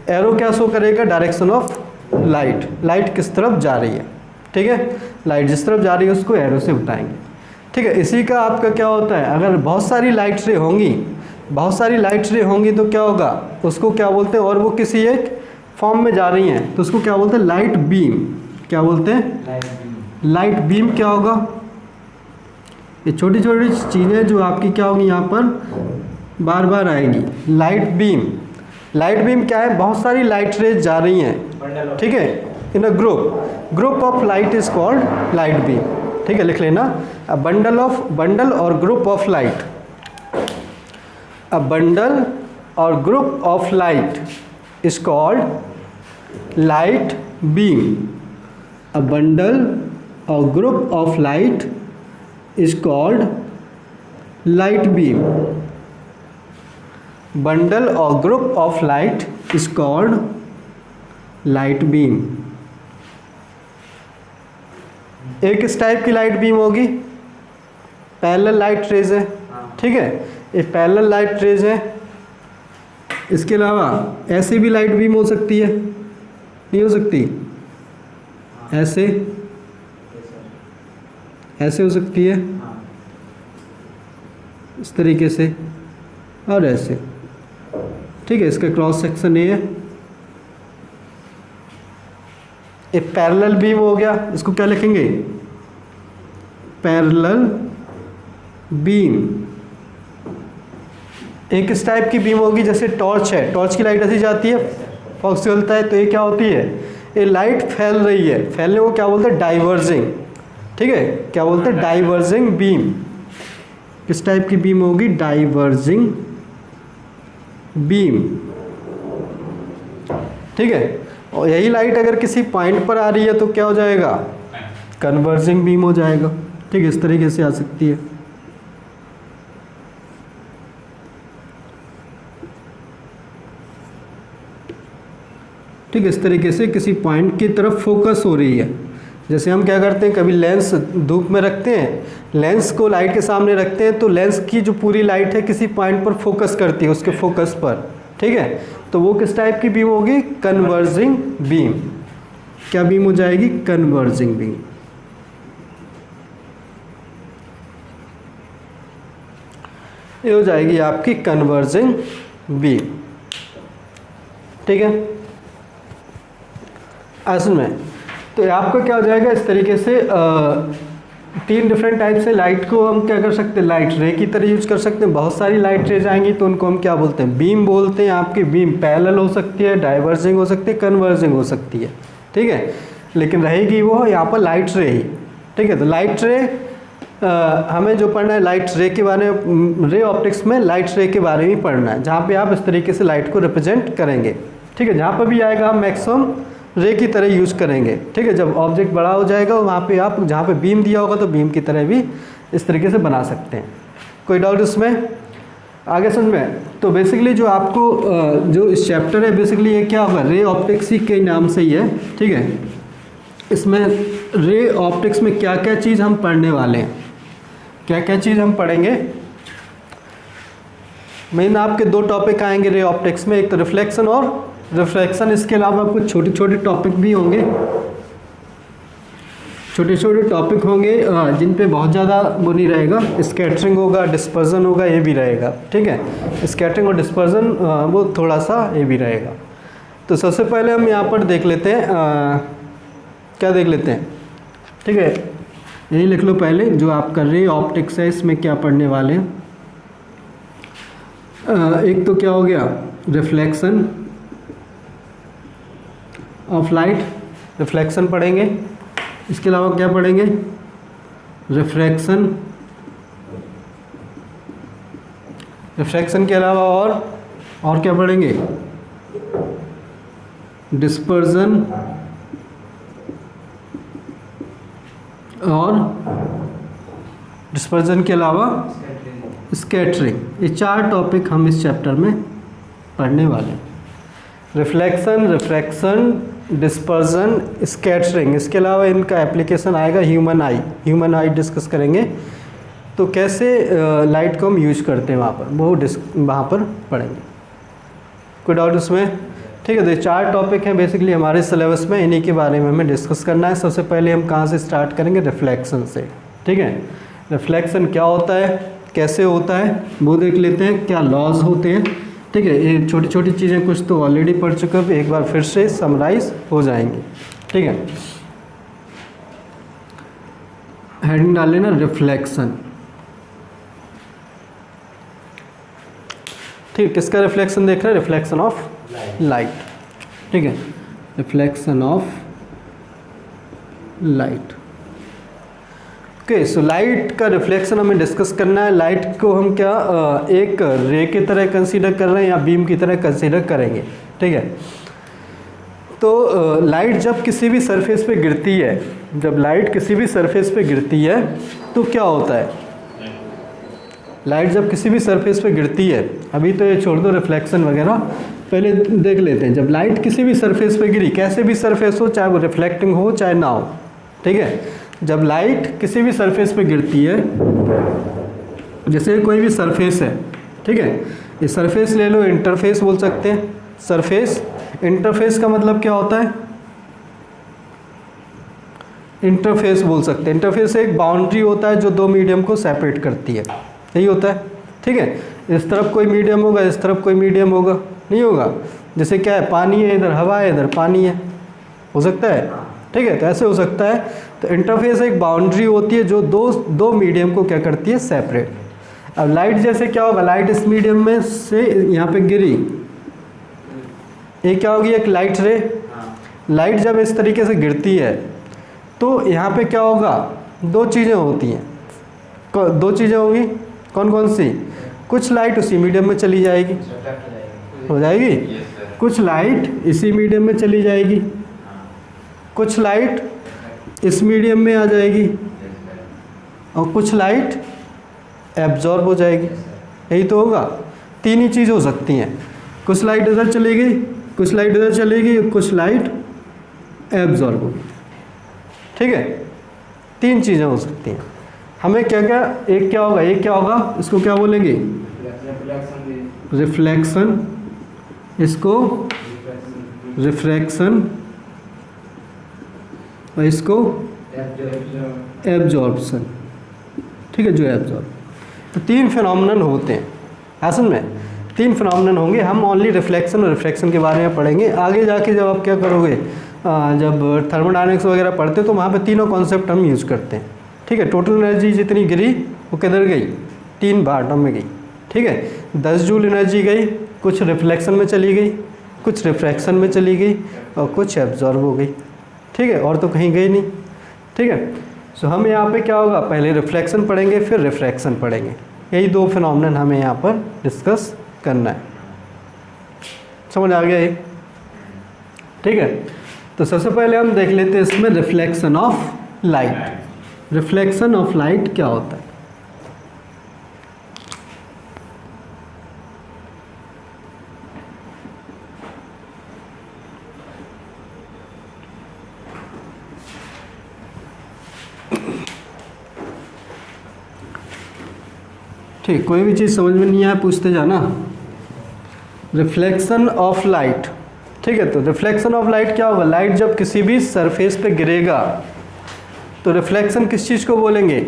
एरो क्या शो करेगा, डायरेक्शन ऑफ लाइट, लाइट किस तरफ जा रही है, ठीक है, लाइट जिस तरफ जा रही है उसको एरो से बताएंगे, ठीक है। इसी का आपका क्या होता है, अगर बहुत सारी लाइट रे होंगी, बहुत सारी लाइट रे होंगी तो क्या होगा, उसको क्या बोलते हैं, और वो किसी एक फॉर्म में जा रही हैं तो उसको क्या बोलते हैं, लाइट बीम। क्या बोलते हैं, लाइट बीम क्या होगा, ये छोटी छोटी चीज़ें जो आपकी क्या होंगी यहाँ पर बार बार आएगी, लाइट बीम। लाइट बीम क्या है, बहुत सारी लाइट रेज जा रही हैं, ठीक है, in a group of light is called light beam, ठीक है, लिख लेना, अ बंडल और group of light, a bundle or group of light is called light beam. A bundle or group of light is called light beam. Bundle or group of light is called light beam. एक इस टाइप की लाइट बीम होगी, पैरेलल लाइट रेज है, ठीक है, ये पैरेलल लाइट रेज है। इसके अलावा ऐसे भी लाइट बीम हो सकती है, नहीं हो सकती, ऐसे ऐसे हो सकती है, इस तरीके से, और ऐसे, ठीक है, इसका क्रॉस सेक्शन ये है, ये पैरेलल बीम हो गया, इसको क्या लिखेंगे, पैरेलल बीम। एक इस टाइप की बीम होगी, जैसे टॉर्च है, टॉर्च की लाइट ऐसी जाती है, फॉक्स जलता है, तो ये क्या होती है, ये लाइट फैल रही है, फैलने को क्या बोलते हैं, डाइवर्जिंग, ठीक है, क्या बोलते हैं, डाइवर्जिंग बीम। किस टाइप की बीम होगी, डाइवर्जिंग बीम, ठीक है। और यही लाइट अगर किसी पॉइंट पर आ रही है तो क्या हो जाएगा, कन्वर्जिंग बीम हो जाएगा, ठीक है, इस तरीके से आ सकती है। ठीक है, इस तरीके से किसी पॉइंट की तरफ फोकस हो रही है। जैसे हम क्या करते हैं, कभी लेंस धूप में रखते हैं, लेंस को लाइट के सामने रखते हैं, तो लेंस की जो पूरी लाइट है किसी पॉइंट पर फोकस करती है, उसके फोकस पर, ठीक है, तो वो किस टाइप की बीम होगी, कन्वर्जिंग बीम। क्या बीम हो जाएगी, कन्वर्जिंग बीम। ये हो जाएगी आपकी कन्वर्जिंग बीम। ठीक है, असल में तो आपको क्या हो जाएगा इस तरीके से 3 डिफरेंट टाइप से लाइट को हम क्या कर सकते हैं, लाइट रे की तरह यूज कर सकते हैं। बहुत सारी लाइट रेज आएंगी तो उनको हम क्या बोलते हैं, बीम बोलते हैं। आपकी बीम पैरेलल हो सकती है, डाइवर्जिंग हो सकती है, कन्वर्जिंग हो सकती है। ठीक है, लेकिन रहेगी वो यहाँ पर लाइट रे ही। ठीक है, तो लाइट रे हमें जो पढ़ना है लाइट रे के बारे में, रे ऑप्टिक्स में लाइट रे के बारे में पढ़ना है, जहाँ पे आप इस तरीके से लाइट को रिप्रेजेंट करेंगे। ठीक है, जहाँ पर भी आएगा हम मैक्सिमम रे की तरह यूज़ करेंगे। ठीक है, जब ऑब्जेक्ट बड़ा हो जाएगा वहाँ पे आप जहाँ पे बीम दिया होगा तो बीम की तरह भी इस तरीके से बना सकते हैं। कोई डाउट इसमें? आगे समझ में? तो बेसिकली जो आपको जो इस चैप्टर है बेसिकली ये क्या होगा, रे ऑप्टिक्स ही के नाम से ही है। ठीक है, इसमें रे ऑप्टिक्स में क्या क्या चीज़ हम पढ़ने वाले हैं, क्या क्या चीज़ हम पढ़ेंगे। मेन आपके 2 टॉपिक आएंगे रे ऑप्टिक्स में, एक तो रिफ्लेक्शन और रिफ्रैक्शन। इसके अलावा कुछ छोटे छोटे टॉपिक भी होंगे, छोटे छोटे टॉपिक होंगे जिन पे बहुत ज़्यादा वो नहीं रहेगा। स्कैटरिंग होगा, डिस्पर्जन होगा, ये भी रहेगा। ठीक है, स्कैटरिंग और डिस्पर्जन वो थोड़ा सा ये भी रहेगा। तो सबसे पहले हम यहाँ पर देख लेते हैं क्या देख लेते हैं। ठीक है, यही लिख लो पहले जो आपका रे ऑप्टिक्स है इसमें क्या पढ़ने वाले हैं। एक तो क्या हो गया, रिफ्लेक्शन ऑफ लाइट, रिफ्लेक्शन पढ़ेंगे। इसके अलावा क्या पढ़ेंगे, रिफ्रैक्शन। रिफ्रैक्शन के अलावा और क्या पढ़ेंगे, डिस्पर्जन और डिस्पर्जन के अलावा स्कैटरिंग। ये 4 टॉपिक हम इस चैप्टर में पढ़ने वाले हैं। Reflection, refraction, dispersion, scattering. इसके अलावा इनका एप्लीकेशन आएगा human I, human I discuss करेंगे। तो कैसे लाइट को हम यूज करते हैं वहाँ पर, वो वहाँ पर पढ़ेंगे। कोई डाउट उसमें? ठीक है, तो ये 4 टॉपिक हैं बेसिकली हमारे सिलेबस में, इन्हीं के बारे में हमें डिस्कस करना है। सबसे पहले हम कहाँ से स्टार्ट करेंगे, रिफ्लेक्शन से। ठीक है, रिफ्लेक्शन क्या होता है, कैसे होता है वो देख लेते हैं, क्या लॉज होते हैं। ठीक है, ये छोटी छोटी चीज़ें कुछ तो ऑलरेडी पढ़ चुके हैं, एक बार फिर से समराइज हो जाएंगी। ठीक है, हेडिंग डाल लेना रिफ्लेक्शन। ठीक, किसका रिफ्लेक्शन देख रहे हैं, रिफ्लेक्शन ऑफ लाइट। ठीक है, reflection of light. Okay, so light का रिफ्लेक्शन हमें डिस्कस करना है। लाइट को हम क्या एक रे की तरह कंसीडर कर रहे हैं या बीम की तरह कंसीडर करेंगे। ठीक है, तो लाइट जब किसी भी सरफेस पे गिरती है, जब लाइट किसी भी सरफेस पे गिरती है तो क्या होता है, लाइट जब किसी भी सरफेस पे गिरती है, अभी तो ये छोड़ दो रिफ्लेक्शन वगैरह, पहले देख लेते हैं। जब लाइट किसी भी सरफेस पे गिरी, कैसे भी सरफेस हो, चाहे वो रिफ्लेक्टिंग हो चाहे ना हो। ठीक है, जब लाइट किसी भी सरफेस पे गिरती है, जैसे कोई भी सरफेस है। ठीक है, ये सरफेस ले लो, इंटरफेस बोल सकते हैं। सरफेस, इंटरफेस का मतलब क्या होता है, इंटरफेस बोल सकते हैं। इंटरफेस एक बाउंड्री होता है जो 2 मीडियम को सेपरेट करती है, यही होता है। ठीक है, इस तरफ कोई मीडियम होगा, इस तरफ कोई मीडियम होगा, नहीं होगा। जैसे क्या है, पानी है, इधर हवा है, इधर पानी है, हो सकता है। ठीक है, तो ऐसे हो सकता है। तो इंटरफेस एक बाउंड्री होती है जो दो मीडियम को क्या करती है, सेपरेट। अब लाइट जैसे क्या होगा, लाइट इस मीडियम में से यहाँ पे गिरी, ये क्या होगी, एक लाइट रे। लाइट जब इस तरीके से गिरती है तो यहाँ पे क्या होगा, 2 चीज़ें होती हैं। 2 चीज़ें होंगी, कौन कौन सी, कुछ लाइट उसी मीडियम में चली जाएगी, हो जाएगी, कुछ लाइट इसी मीडियम में चली जाएगी, कुछ लाइट इस मीडियम में आ जाएगी, और कुछ लाइट एब्जॉर्ब हो जाएगी। यही तो होगा, 3 ही चीज़ हो सकती हैं। कुछ लाइट इधर चलेगी, कुछ लाइट इधर चलेगी, कुछ लाइट एब्जॉर्ब होगी। ठीक है, 3 चीज़ें हो सकती हैं। हमें क्या क्या, एक क्या होगा, एक क्या होगा, इसको क्या बोलेंगे, रिफ्लेक्शन, इसको रिफ्रैक्शन, और इसको एब्जॉर्प्शन। ठीक है, जो एब्जॉर्ब, तो 3 फिनोमिनन होते हैं। ऐसा में 3 फिनोमेनन होंगे। हम ओनली रिफ्लेक्शन और रिफ्रैक्शन के बारे में पढ़ेंगे। आगे जाके जब आप क्या करोगे, जब थर्मोडायनेमिक्स वगैरह पढ़ते हो तो वहाँ पे तीनों कॉन्सेप्ट हम यूज़ करते हैं। ठीक है, टोटल एनर्जी जितनी गिरी वो किधर गई, 3 पार्टों में गई। ठीक है, 10 जूल एनर्जी गई, कुछ रिफ्लेक्शन में चली गई, कुछ रिफ्रैक्शन में चली गई और कुछ एब्जॉर्ब हो गई। ठीक है, और तो कहीं गई नहीं। ठीक है, सो हम यहाँ पे क्या होगा, पहले रिफ्लेक्शन पढ़ेंगे फिर रिफ्रैक्शन पढ़ेंगे। यही 2 फिनोमेनन हमें यहाँ पर डिस्कस करना है। समझ आ गया ये? ठीक है, तो सबसे पहले हम देख लेते हैं इसमें reflection of light. Reflection of light क्या होता है? ठीक, कोई भी चीज़ समझ में नहीं आया पूछते जाना। Reflection of light. ठीक है, तो रिफ्लेक्शन ऑफ लाइट क्या होगा, लाइट जब किसी भी सरफेस पे गिरेगा तो रिफ्लेक्शन किस चीज़ को बोलेंगे,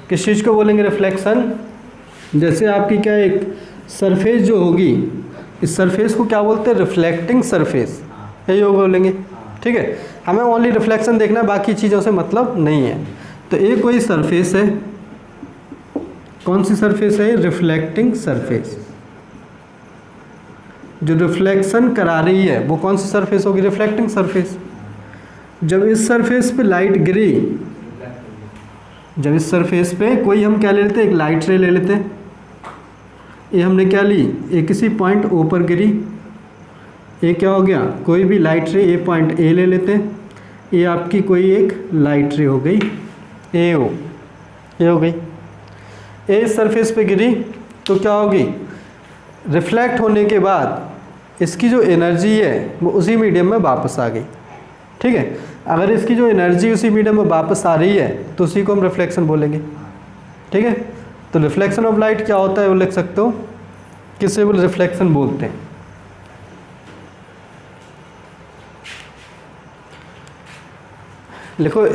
किस चीज़ को बोलेंगे रिफ्लेक्शन? जैसे आपकी क्या एक सरफेस जो होगी, इस सरफेस को क्या बोलते हैं, रिफ्लेक्टिंग सरफेस, यही वो बोलेंगे। ठीक है, हमें ओनली रिफ्लेक्शन देखना है, बाकी चीज़ों से मतलब नहीं है। तो एक कोई सरफेस है, कौन सी सरफेस है, रिफ्लेक्टिंग सरफेस। जो रिफ्लेक्शन करा रही है वो कौन सी सरफेस होगी, रिफ्लेक्टिंग सरफेस। जब इस सरफेस पे लाइट गिरी, जब इस सरफेस पे कोई हम क्या ले लेते हैं, एक लाइट रे ले लेते हैं। ये हमने क्या ली, ये किसी पॉइंट ओ पर गिरी, ये क्या हो गया, कोई भी लाइट रे, ये पॉइंट ए ले लेते हैं। ये आपकी कोई एक लाइट रे हो गई, ए ओ, ये हो गई। ए इस सरफेस पे गिरी तो क्या होगी, रिफ्लेक्ट होने के बाद इसकी जो एनर्जी है वो उसी मीडियम में वापस आ गई। ठीक है, अगर इसकी जो एनर्जी उसी मीडियम में वापस आ रही है तो उसी को हम रिफ्लेक्शन बोलेंगे। ठीक है, तो रिफ्लेक्शन ऑफ लाइट क्या होता है वो लिख सकते हो, किसे वो रिफ्लेक्शन बोलते हैं। लिखो,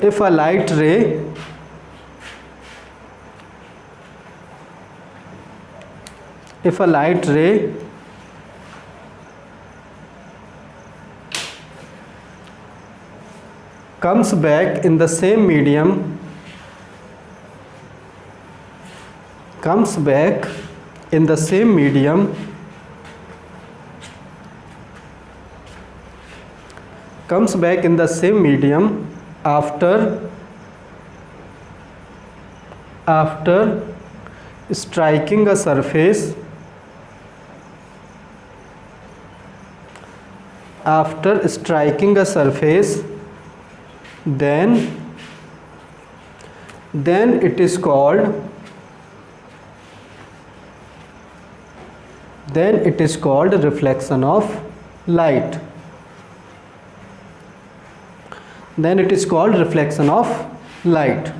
if a light ray comes back in the same medium, comes back in the same medium after striking a surface, then it is called reflection of light. Then it is called reflection of light.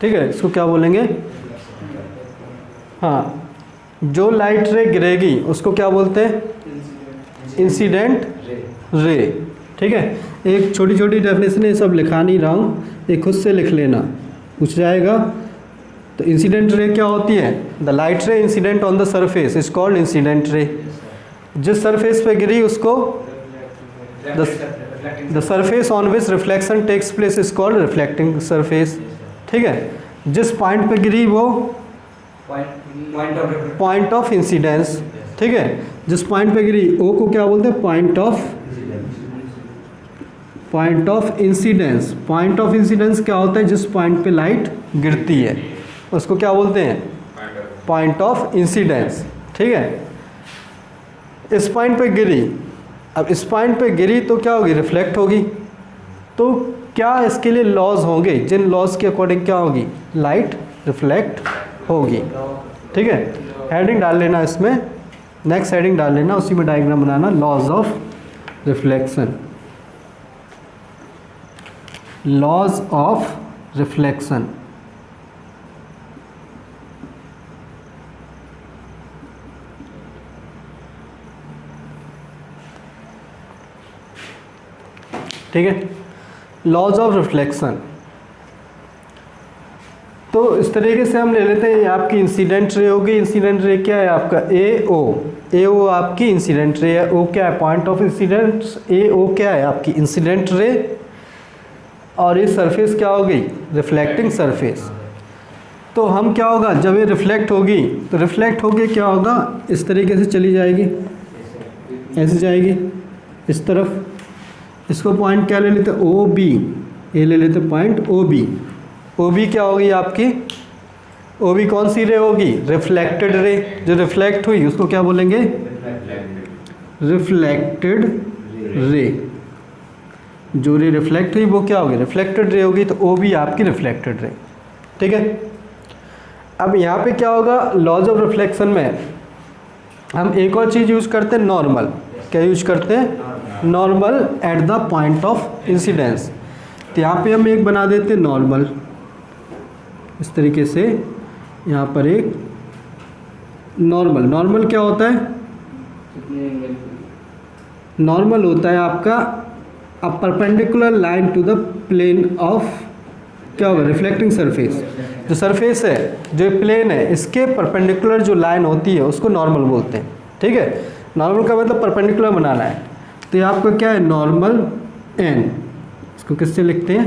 ठीक है, इसको क्या बोलेंगे, हाँ, जो लाइट रे गिरेगी उसको क्या बोलते हैं, इंसिडेंट रे। ठीक है, एक छोटी छोटी डेफिनेशन ये सब लिखा नहीं रहा हूँ, ये खुद से लिख लेना, पूछ जाएगा। तो इंसिडेंट रे क्या होती है, the light ray incident on the surface is called incident ray. जिस सरफेस पे गिरी उसको the surface on which reflection takes place is called reflecting surface. ठीक है, जिस पॉइंट पे गिरी वो पॉइंट ऑफ इंसिडेंस। ठीक है, जिस पॉइंट पे गिरी ओ को क्या बोलते हैं, point of incidence. Point of incidence क्या होता है, जिस पॉइंट पे लाइट गिरती है उसको क्या बोलते हैं, पॉइंट ऑफ इंसिडेंस। ठीक है, इस पॉइंट पे गिरी, अब इस पॉइंट पे गिरी तो क्या होगी, रिफ्लेक्ट होगी। तो क्या इसके लिए लॉज होंगे, जिन लॉज के अकॉर्डिंग क्या होगी, लाइट रिफ्लेक्ट होगी। ठीक है, हेडिंग डाल लेना इसमें, नेक्स्ट हेडिंग डाल लेना, उसी में डायग्राम बनाना, laws of reflection. Laws of reflection. ठीक है, लॉज ऑफ रिफ्लेक्शन। तो इस तरीके से हम ले लेते हैं, ये आपकी इंसिडेंट रे होगी। इंसिडेंट रे क्या है आपका ए ओ आपकी इंसिडेंट रे है। ओ क्या है पॉइंट ऑफ इंसिडेंस, ए ओ क्या है आपकी इंसिडेंट रे, और ये सरफेस क्या हो गई रिफ्लेक्टिंग सरफेस। तो हम क्या होगा जब ये रिफ्लेक्ट होगी तो रिफ्लेक्ट होके क्या होगा इस तरीके से चली जाएगी, ऐसे जाएगी इस तरफ। इसको पॉइंट क्या ले लेते ओ बी, ये ले लेते point O B. O B क्या होगी आपकी, ओ बी कौन सी रे होगी रिफ्लेक्टेड रे। जो रिफ्लेक्ट हुई उसको क्या बोलेंगे रिफ्लेक्टेड रे। जो रे रिफ्लेक्ट हुई वो क्या होगी रिफ्लेक्टेड रे होगी। तो ओ बी आपकी रिफ्लेक्टेड रे, ठीक है। अब यहाँ पे क्या होगा लॉज ऑफ रिफ्लेक्शन में हम एक और चीज़ यूज़ करते हैं नॉर्मल। क्या यूज करते हैं normal at the point of incidence. तो यहाँ पे हम एक बना देते हैं नॉर्मल इस तरीके से। यहाँ पर एक नॉर्मल क्या होता है, नॉर्मल होता है आपका a perpendicular line to the plane of क्या होगा रिफ्लेक्टिंग सरफेस। जो सरफेस है जो प्लेन है इसके परपेंडिकुलर जो लाइन होती है उसको नॉर्मल बोलते हैं, ठीक है। नॉर्मल का मतलब परपेंडिकुलर बनाना है। तो ये आपका क्या है नॉर्मल एन, इसको किससे लिखते हैं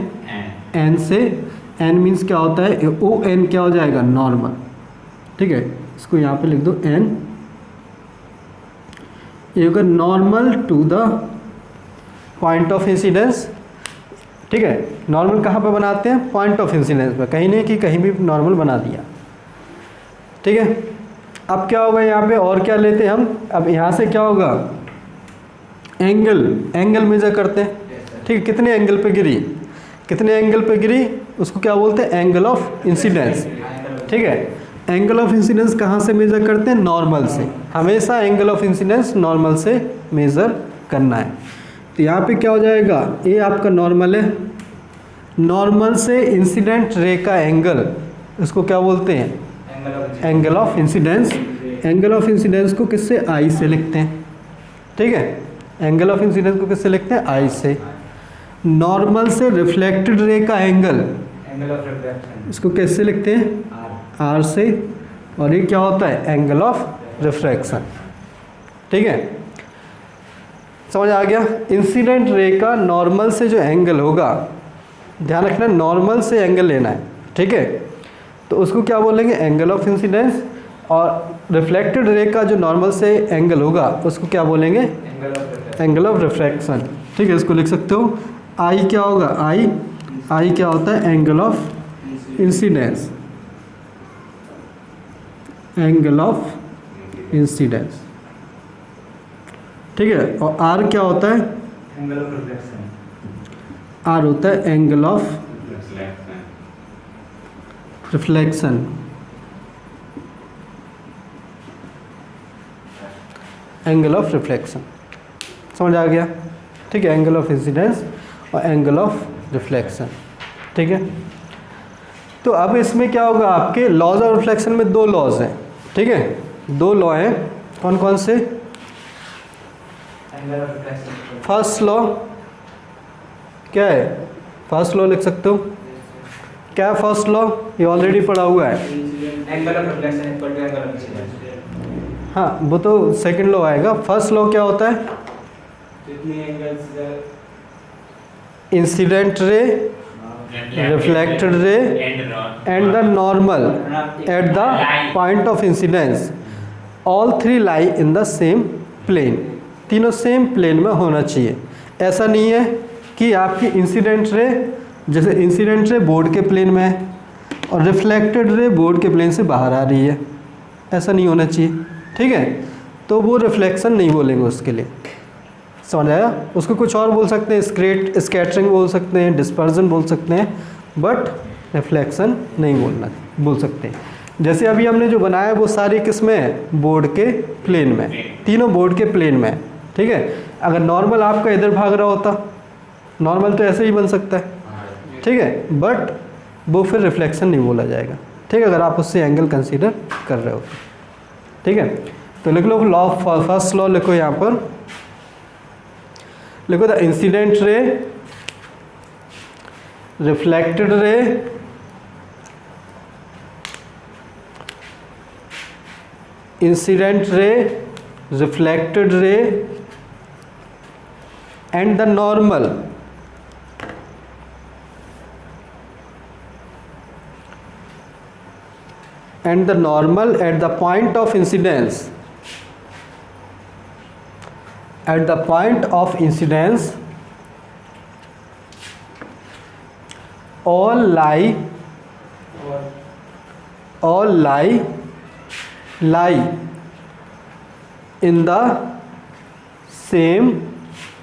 एन से। एन मीन्स क्या होता है ओ एन क्या हो जाएगा नॉर्मल, ठीक है। इसको यहाँ पे लिख दो एन। ये होगा normal to the point of incidence, ठीक है। नॉर्मल कहाँ पे बनाते हैं पॉइंट ऑफ इंसिडेंस पे, कहीं नहीं कि कहीं भी नॉर्मल बना दिया, ठीक है। अब क्या होगा यहाँ पे और क्या लेते हैं हम, अब यहाँ से क्या होगा एंगल मेजर करते हैं, ठीक है। कितने एंगल पे गिरी, कितने एंगल पे गिरी उसको क्या बोलते हैं एंगल ऑफ इंसिडेंस, ठीक है। एंगल ऑफ इंसिडेंस कहाँ से मेजर करते हैं नॉर्मल से। हमेशा एंगल ऑफ इंसिडेंस नॉर्मल से मेजर करना है। तो यहाँ पे क्या हो जाएगा ये आपका नॉर्मल है, नॉर्मल से इंसिडेंट रे का एंगल इसको क्या बोलते हैं angle of incidence. Angle of incidence को किससे आई से लिखते हैं, ठीक है। एंगल ऑफ इंसिडेंस को किससे लिखते हैं आई से। नॉर्मल से रिफ्लेक्टेड रे का एंगल इसको कैसे लिखते हैं आर से, और ये क्या होता है एंगल ऑफ रिफ्रैक्शन, ठीक है। समझ आ गया। इंसिडेंट रे का नॉर्मल से जो एंगल होगा, ध्यान रखना नॉर्मल से एंगल लेना है, ठीक है। तो उसको क्या बोलेंगे एंगल ऑफ इंसिडेंस, और रिफ्लेक्टेड रे का जो नॉर्मल से एंगल होगा उसको क्या बोलेंगे एंगल ऑफ रिफ्रैक्शन, ठीक है। इसको लिख सकते हो आई क्या होगा आई क्या होता है angle of incidence, angle of incidence, ठीक है। और आर क्या होता है एंगल ऑफ रिफ्लेक्शन, आर होता है angle of reflection, angle of reflection. समझ आ गया, ठीक है। एंगल ऑफ इंसिडेंस और एंगल ऑफ रिफ्लेक्शन, ठीक है। तो अब इसमें क्या होगा आपके लॉज ऑफ रिफ्लेक्शन में दो लॉज हैं, ठीक है। दो लॉ हैं कौन कौन से। फर्स्ट लॉ क्या है, फर्स्ट लॉ लिख सकते हो क्या है फर्स्ट लॉ, ये ऑलरेडी पढ़ा हुआ है angle of reflection equal to angle of incidence. हाँ वो तो सेकंड लॉ आएगा। फर्स्ट लॉ क्या होता है incident ray, reflected ray and the normal at the point of incidence all three lie in the same plane. तीनों सेम प्लेन में होना चाहिए। ऐसा नहीं है कि आपकी इंसिडेंट रे, जैसे इंसिडेंट रे बोर्ड के प्लेन में है और रिफ्लेक्टेड रे बोर्ड के प्लेन से बाहर आ रही है, ऐसा नहीं होना चाहिए, ठीक है। तो वो रिफ्लेक्शन नहीं बोलेंगे उसके लिए, समझ आया। उसको कुछ और बोल सकते हैं, स्कैटरिंग बोल सकते हैं, डिस्पर्जन बोल सकते हैं, बट रिफ्लेक्शन नहीं बोल सकते। जैसे अभी हमने जो बनाया वो सारी किस में है बोर्ड के प्लेन में, तीनों बोर्ड के प्लेन में, ठीक है। अगर नॉर्मल आपका इधर भाग रहा होता, नॉर्मल तो ऐसे ही बन सकता है, ठीक है, बट वो फिर रिफ्लेक्शन नहीं बोला जाएगा, ठीक है, अगर आप उससे एंगल कंसीडर कर रहे हो, ठीक है। तो लिख लो लॉ, फर्स्ट लॉ लिखो यहाँ पर, लिखो the incident ray reflected ray incident ray reflected ray and the normal at the point of incidence all lie in the same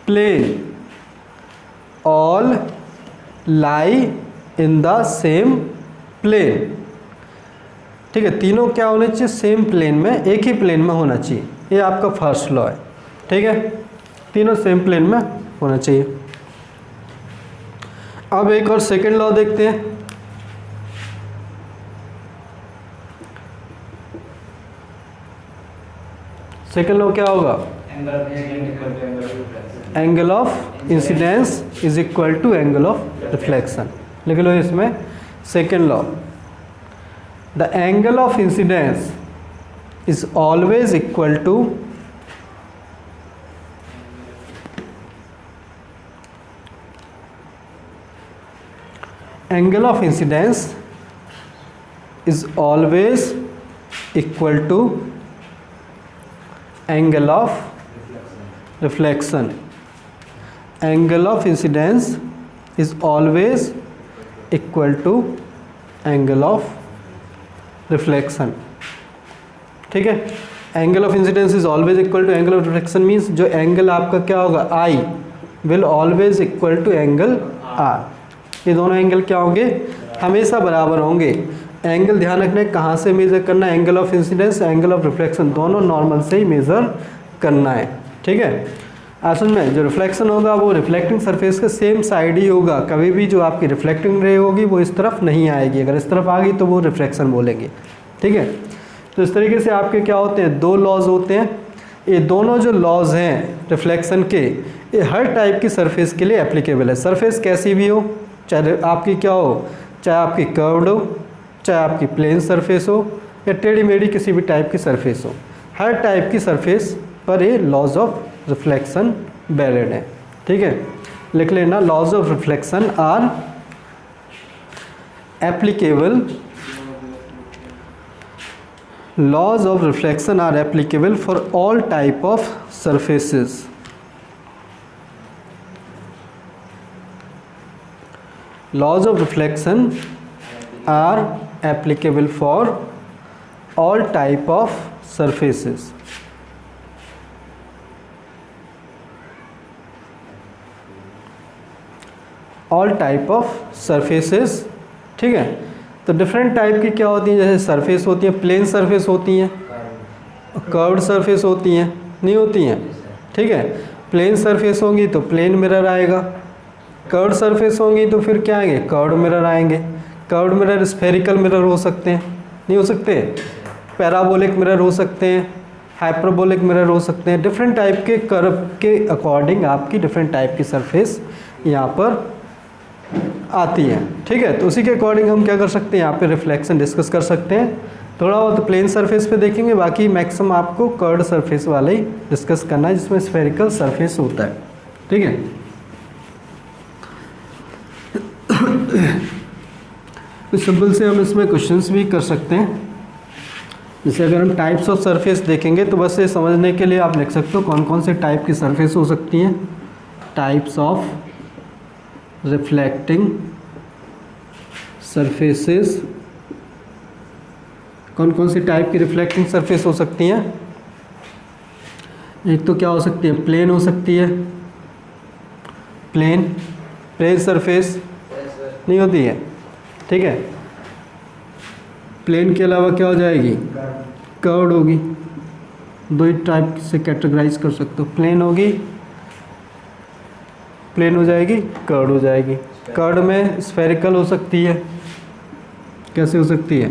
plane. All lie in the same plane. ठीक है, तीनों क्या होने चाहिए? सेम प्लेन में, एक ही प्लेन में होना चाहिए। ये आपका फर्स्ट लॉ है। ठीक है, तीनों सेम प्लेन में होना चाहिए। अब एक और सेकंड लॉ देखते हैं। सेकंड लॉ क्या होगा? Angle of incidence is equal to angle of reflection. लिख लो इसमें second law, the angle of incidence is always equal to angle of incidence is always equal to angle of reflection. Angle of incidence is always equal to angle of reflection. ठीक है, angle of incidence is always equal to angle of reflection means जो एंगल आपका क्या होगा? I will always equal to angle R. ये दोनों एंगल क्या होंगे? हमेशा बराबर होंगे। एंगल ध्यान रखना है कहाँ से मेज़र करना है? Angle of incidence, angle of reflection, दोनों नॉर्मल से ही मेज़र करना है। ठीक है, असल में जो रिफ्लेक्शन होगा वो रिफ्लेक्टिंग सरफेस के सेम साइड ही होगा। कभी भी जो आपकी रिफ्लेक्टिंग रे होगी वो इस तरफ नहीं आएगी। अगर इस तरफ आ गई तो वो रिफ्लेक्शन बोलेंगे। ठीक है, तो इस तरीके से आपके क्या होते हैं? दो लॉज होते हैं। ये दोनों जो लॉज हैं रिफ्लेक्शन के, ये हर टाइप की सरफेस के लिए एप्लीकेबल है। सरफेस कैसी भी हो, चाहे आपकी क्या हो, चाहे आपकी कर्व्ड हो, चाहे आपकी प्लेन सरफेस हो, या टेढ़ी मेढ़ी किसी भी टाइप की सरफेस हो, हर टाइप की सरफेस पर ये लॉज ऑफ रिफ्लेक्शन वैलिड है। ठीक है, लिख लेना, laws of reflection are applicable, laws of reflection are applicable for all type of surfaces. Laws of reflection are applicable for all type of surfaces. All type of surfaces, ठीक है। तो डिफरेंट टाइप की क्या होती हैं? जैसे सरफेस होती हैं, प्लेन सरफेस होती हैं, कर्व्ड सरफेस होती हैं, नहीं होती हैं? ठीक है, प्लेन सरफेस होंगी तो प्लेन मिरर आएगा, कर्व्ड सरफेस होंगी तो फिर क्या आएंगे? कर्व्ड मिरर आएंगे। कर्व्ड मिरर स्फेरिकल मिरर हो सकते हैं, नहीं हो सकते? पैराबोलिक मिरर हो सकते हैं, हाइपरबोलिक मिरर हो सकते हैं। डिफरेंट टाइप के कर्व के अकॉर्डिंग आपकी डिफरेंट टाइप की सरफेस यहाँ पर आती है। ठीक है, तो उसी के अकॉर्डिंग हम क्या कर सकते हैं? यहाँ पे रिफ्लेक्शन डिस्कस कर सकते हैं। थोड़ा बहुत प्लेन सरफेस पे देखेंगे, बाकी मैक्सिमम आपको कर्व्ड सरफेस वाला ही डिस्कस करना है जिसमें स्फेरिकल सरफेस होता है। ठीक है, तो सिंपल से हम इसमें क्वेश्चंस भी कर सकते हैं। जैसे अगर हम टाइप्स ऑफ सरफेस देखेंगे तो बस ये समझने के लिए आप लिख सकते हो कौन कौन से टाइप की सरफेस हो सकती हैं। टाइप्स ऑफ रिफ्लेक्टिंग सरफेसेस, कौन कौन सी टाइप की रिफ्लेक्टिंग सरफेस हो सकती हैं? एक तो क्या हो सकती है? प्लेन हो सकती है, प्लेन सरफेस नहीं होती है। ठीक है, प्लेन के अलावा क्या हो जाएगी? कर्व्ड होगी। दो ही टाइप से कैटेगराइज कर सकते हो, प्लेन होगी, प्लेन हो जाएगी, कर्व्ड हो जाएगी। कर्व्ड में स्फेरिकल हो सकती है, कैसे हो सकती है?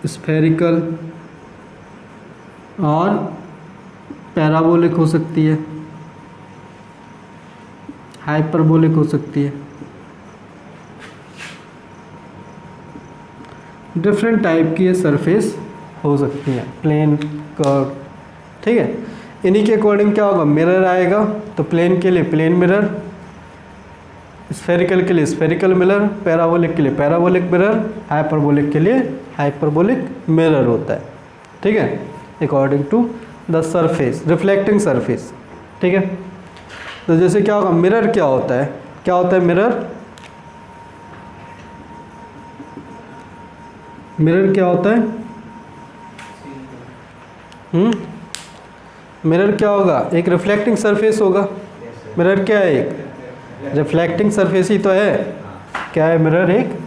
स्फेरिकल, और पैराबोलिक हो सकती है, हाइपरबोलिक हो सकती है। डिफरेंट टाइप की ये सरफेस हो सकती है, प्लेन, कर्व, ठीक है। इन्हीं के अकॉर्डिंग क्या होगा, मिरर आएगा, तो प्लेन के लिए प्लेन मिरर, स्फेरिकल के लिए स्फेरिकल मिरर, पैराबोलिक के लिए पैराबोलिक मिरर, हाइपरबोलिक के लिए हाइपरबोलिक मिरर होता है, ठीक है, according to the surface, reflecting surface, ठीक है। तो जैसे क्या होगा, मिरर क्या होता है, क्या होता है मिरर, मिरर क्या होता है, मिरर क्या होगा, एक रिफ्लेक्टिंग सरफेस होगा। मिरर क्या है, एक रिफ्लेक्टिंग सरफेस ही तो है, क्या है मिरर, एक,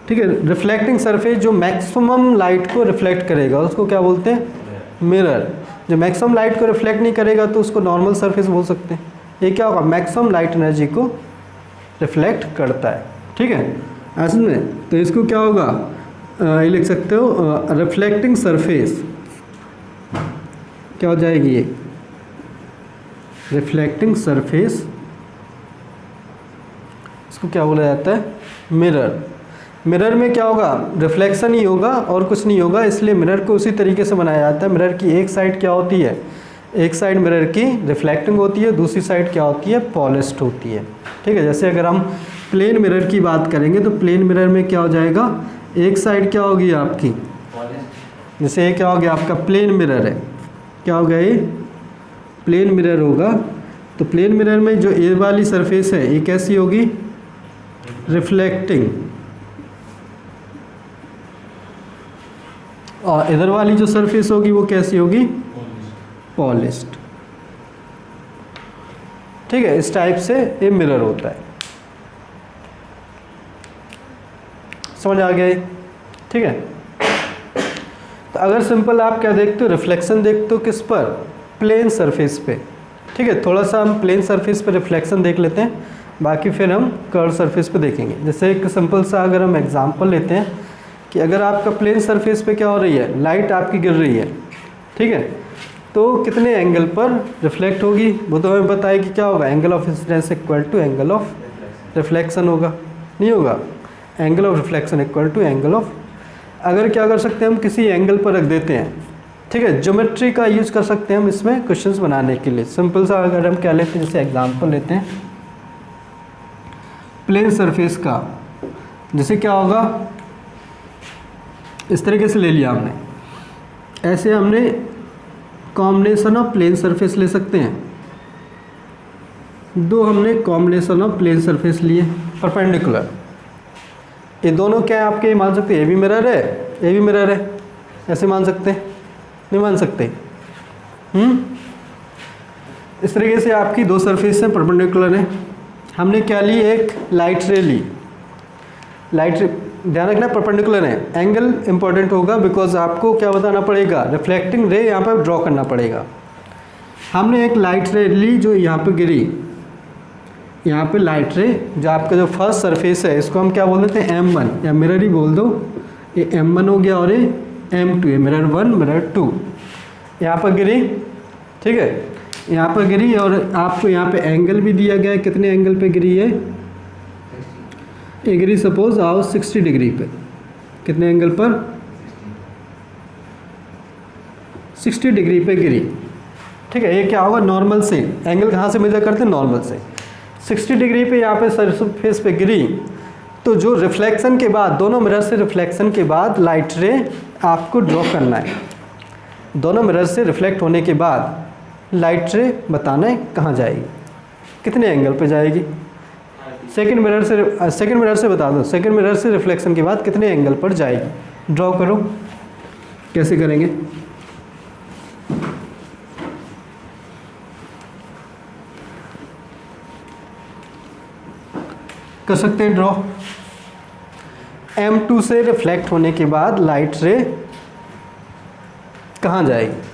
ठीक है, रिफ्लेक्टिंग सरफेस जो मैक्सिमम लाइट को रिफ्लेक्ट करेगा उसको क्या बोलते हैं, मिरर। जो मैक्सिमम लाइट को रिफ्लेक्ट नहीं करेगा तो उसको नॉर्मल सरफेस बोल सकते हैं। ये क्या होगा, मैक्सिमम लाइट एनर्जी को रिफ्लेक्ट करता है, ठीक है, असल में। तो इसको क्या होगा, ये लिख सकते हो रिफ्लेक्टिंग सरफेस, क्या हो जाएगी ये, रिफ्लेक्टिंग सरफेस, इसको क्या बोला जाता है, मिरर। मिरर में क्या होगा, रिफ्लेक्शन ही होगा और कुछ नहीं होगा, इसलिए मिरर को उसी तरीके से बनाया जाता है। मिरर की एक साइड क्या होती है, एक साइड मिरर की रिफ्लेक्टिंग होती है, दूसरी साइड क्या होती है, पॉलिश्ड होती है, ठीक है। जैसे अगर हम प्लेन मिरर की बात करेंगे तो प्लेन मिरर में क्या हो जाएगा, एक साइड क्या होगी आपकी, जैसे ये क्या हो गया आपका प्लेन मिरर है, क्या हो गया ये प्लेन मिरर होगा। तो प्लेन मिरर में जो ए वाली सरफेस है ये कैसी होगी, रिफ्लेक्टिंग, और इधर वाली जो सरफेस होगी वो कैसी होगी, पॉलिश्ड, ठीक है। इस टाइप से ये मिरर होता है, समझ आ गया ये, ठीक है। तो अगर सिंपल आप क्या देखते हो, रिफ्लेक्शन देखते हो किस पर, प्लेन सरफेस पे, ठीक है। थोड़ा सा हम प्लेन सरफेस पे रिफ्लेक्शन देख लेते हैं, बाकी फिर हम कर्व सरफेस पे देखेंगे। जैसे एक सिंपल सा अगर हम एग्जांपल लेते हैं कि अगर आपका प्लेन सरफेस पे क्या हो रही है, लाइट आपकी गिर रही है, ठीक है, तो कितने एंगल पर रिफ्लेक्ट होगी, वो तो हमें बताए कि क्या होगा, angle of incidence equal to angle of reflection होगा, नहीं होगा, angle of reflection equal to angle of, अगर क्या कर सकते हैं हम किसी एंगल पर रख देते हैं, ठीक है, ज्योमेट्री का यूज़ कर सकते हैं हम इसमें क्वेश्चंस बनाने के लिए। सिंपल सा अगर हम क्या लेते हैं, जैसे एग्जांपल लेते हैं प्लेन सरफेस का, जैसे क्या होगा, इस तरीके से ले लिया हमने, ऐसे हमने कॉम्बिनेशन ऑफ प्लेन सरफेस ले सकते हैं, दो हमने कॉम्बिनेशन ऑफ प्लेन सरफेस लिए परपेंडिकुलर, ये दोनों क्या है आपके, मान सकते हैं ये भी मिरर है, ये भी मिरर है, ऐसे मान सकते हैं, नहीं मान सकते, इस तरीके से आपकी दो सरफेस हैं परपेंडिकुलर हैं। हमने क्या ली, एक लाइट रे ली, लाइट रे, ध्यान रखना परपेंडिकुलर है, एंगल इंपॉर्टेंट होगा बिकॉज आपको क्या बताना पड़ेगा, रिफ्लेक्टिंग रे यहाँ पर ड्रॉ करना पड़ेगा। हमने एक लाइट रे ली जो यहाँ पे गिरी, यहाँ पे लाइट रे, जो आपका जो फर्स्ट सरफेस है इसको हम क्या बोल देते हैं, M1 या मिरर ही बोल दो, ये M1 हो गया और ये M2, ये मिरर 1 मिरर 2, यहाँ पर गिरी, ठीक है, यहाँ पर गिरी और आपको यहाँ पे एंगल भी दिया गया है, कितने एंगल पे गिरी है, ये गिरी सपोज आओ 60 डिग्री पे, कितने एंगल पर, 60 डिग्री पे गिरी, ठीक है। ये क्या होगा, नॉर्मल से, एंगल कहाँ से मेजर करते हैं, नॉर्मल से, 60 डिग्री पे यहाँ पे सरफेस पे गिरी, तो जो रिफ्लेक्शन के बाद, दोनों मिरर से रिफ्लेक्शन के बाद लाइट रे आपको ड्रॉ करना है, दोनों मिरर से रिफ्लेक्ट होने के बाद लाइट रे बताना है कहाँ जाएगी, कितने एंगल पे जाएगी, सेकंड मिरर से बता दो, सेकंड मिरर से रिफ्लेक्शन के बाद कितने एंगल पर जाएगी, ड्रॉ करो, कैसे करेंगे, कर सकते हैं ड्रॉ। M2 से रिफ्लेक्ट होने के बाद लाइट रे कहाँ जाएगी,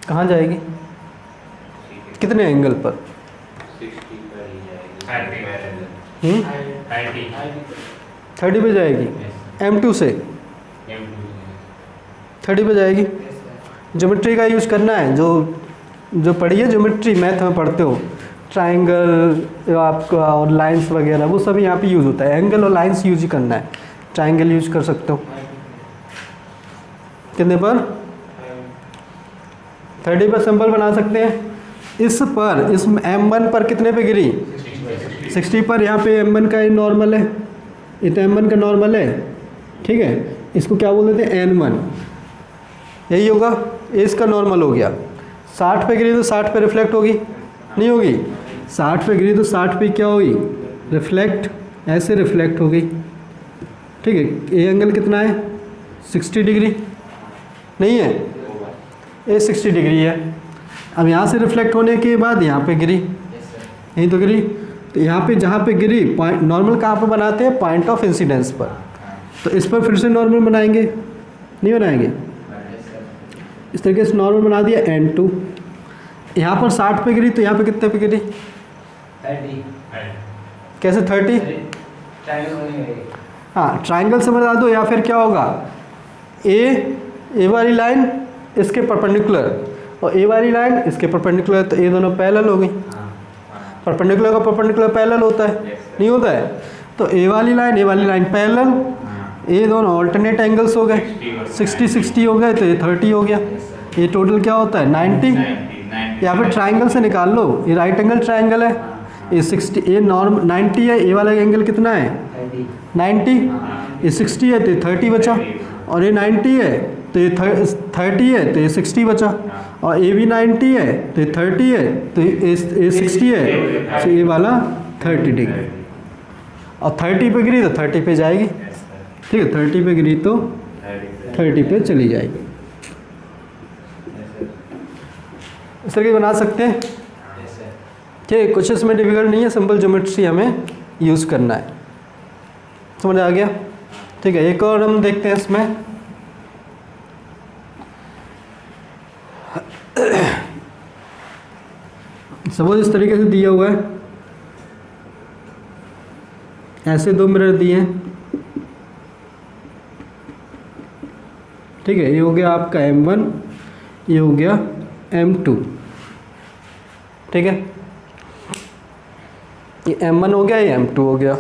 कहाँ जाएगी, कितने एंगल पर, 30 पे जाएगी, M2 से 30 पे जाएगी, ज्योमेट्री का यूज करना है, जो पढ़ी है ज्योमेट्री, मैथ में पढ़ते हो, ट्राइंगल आपका और लाइंस वगैरह वो सब यहाँ पे यूज़ होता है। एंगल और लाइंस यूज ही करना है, ट्राइंगल यूज कर सकते हो। कितने पर 30 पर सिंपल बना सकते हैं। इस M1 पर कितने पे गिरी 60 पर। यहाँ पे M1 का नॉर्मल है, ये तो M1 का नॉर्मल है, ठीक है। इसको क्या बोल देते हैं N1, यही होगा, ये इसका नॉर्मल हो गया। 60 पे गिरी तो 60 पे रिफ्लेक्ट होगी, नहीं होगी। 60 पे गिरी तो 60 पे क्या होगी, रिफ्लेक्ट, ऐसे रिफ्लेक्ट होगी, ठीक है। ये एंगल कितना है 60 डिग्री, नहीं है, ये 60 डिग्री है। अब यहाँ से रिफ्लेक्ट होने के बाद यहाँ पे गिरी, यहीं तो गिरी। तो यहाँ पे जहाँ पे गिरी पॉइंट, नॉर्मल कहाँ पे बनाते हैं, पॉइंट ऑफ इंसिडेंस पर। तो इस पर फिर से नॉर्मल बनाएंगे, नहीं बनाएंगे, इस तरीके से नॉर्मल बना दिया N2। यहाँ पर 60 पे गिरी तो यहाँ पे कितने पे गिरी 30। कैसे 30? हाँ, ट्राइंगल से बना दो, या फिर क्या होगा, ए वाली लाइन इसके परपेंडिकुलर और ए वाली लाइन इसके परपेंडिकुलर, तो ये दोनों पैरेलल हो गई। परपेंडिकुलर का परपेंडिकुलर पैरेलल होता है, नहीं होता है। तो ए वाली लाइन पैरेलल, ये दोनों ऑल्टरनेट एंगल्स हो गए, 60 हो गए, तो ये 30 हो गया। ये टोटल क्या होता है 90। या फिर ट्राइंगल से निकाल लो, ये राइट एंगल ट्राइंगल है, ये 60, ये नॉर्मल 90 है, ये वाला एंगल कितना है 90, ये 60 है तो ये 30 बचा, और ये 90 है तो ये 30 है तो ये 60 बचा, और ये भी 90 है तो ये 30 है तो ये 60 है, तो ये वाला 30 डिग्री। और 30 पे गिरी तो 30 पे जाएगी, ठीक है। 30 पे गिरी तो 30 पे चली जाएगी। इस तरीके बना सकते हैं, ठीक है। कुछ इसमें डिफिकल्ट नहीं है, सिंपल ज्योमेट्री हमें यूज़ करना है। समझ आ गया, ठीक है। एक और हम देखते हैं इसमें, सपोज इस तरीके से दिया हुआ है, ऐसे दो मिरर दिए हैं, ठीक है। ये हो गया आपका M1, ये हो गया M2, ठीक है। ये M1 हो गया, ये M2 हो गया।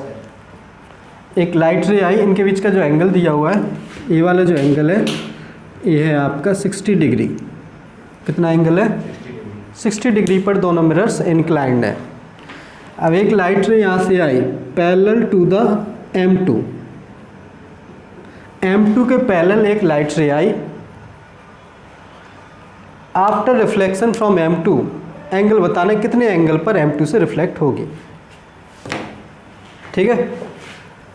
एक लाइट रे आई, इनके बीच का जो एंगल दिया हुआ है, ये वाला जो एंगल है ये है आपका 60 डिग्री। कितना एंगल है 60 डिग्री पर दोनों मिरर्स इंक्लाइंड है। अब एक लाइट रे यहाँ से आई parallel to the M2, M2 के पैरेलल एक लाइट रे आई। After reflection from M2, angle बताना कितने एंगल पर M2 से रिफ्लेक्ट होगी, ठीक है।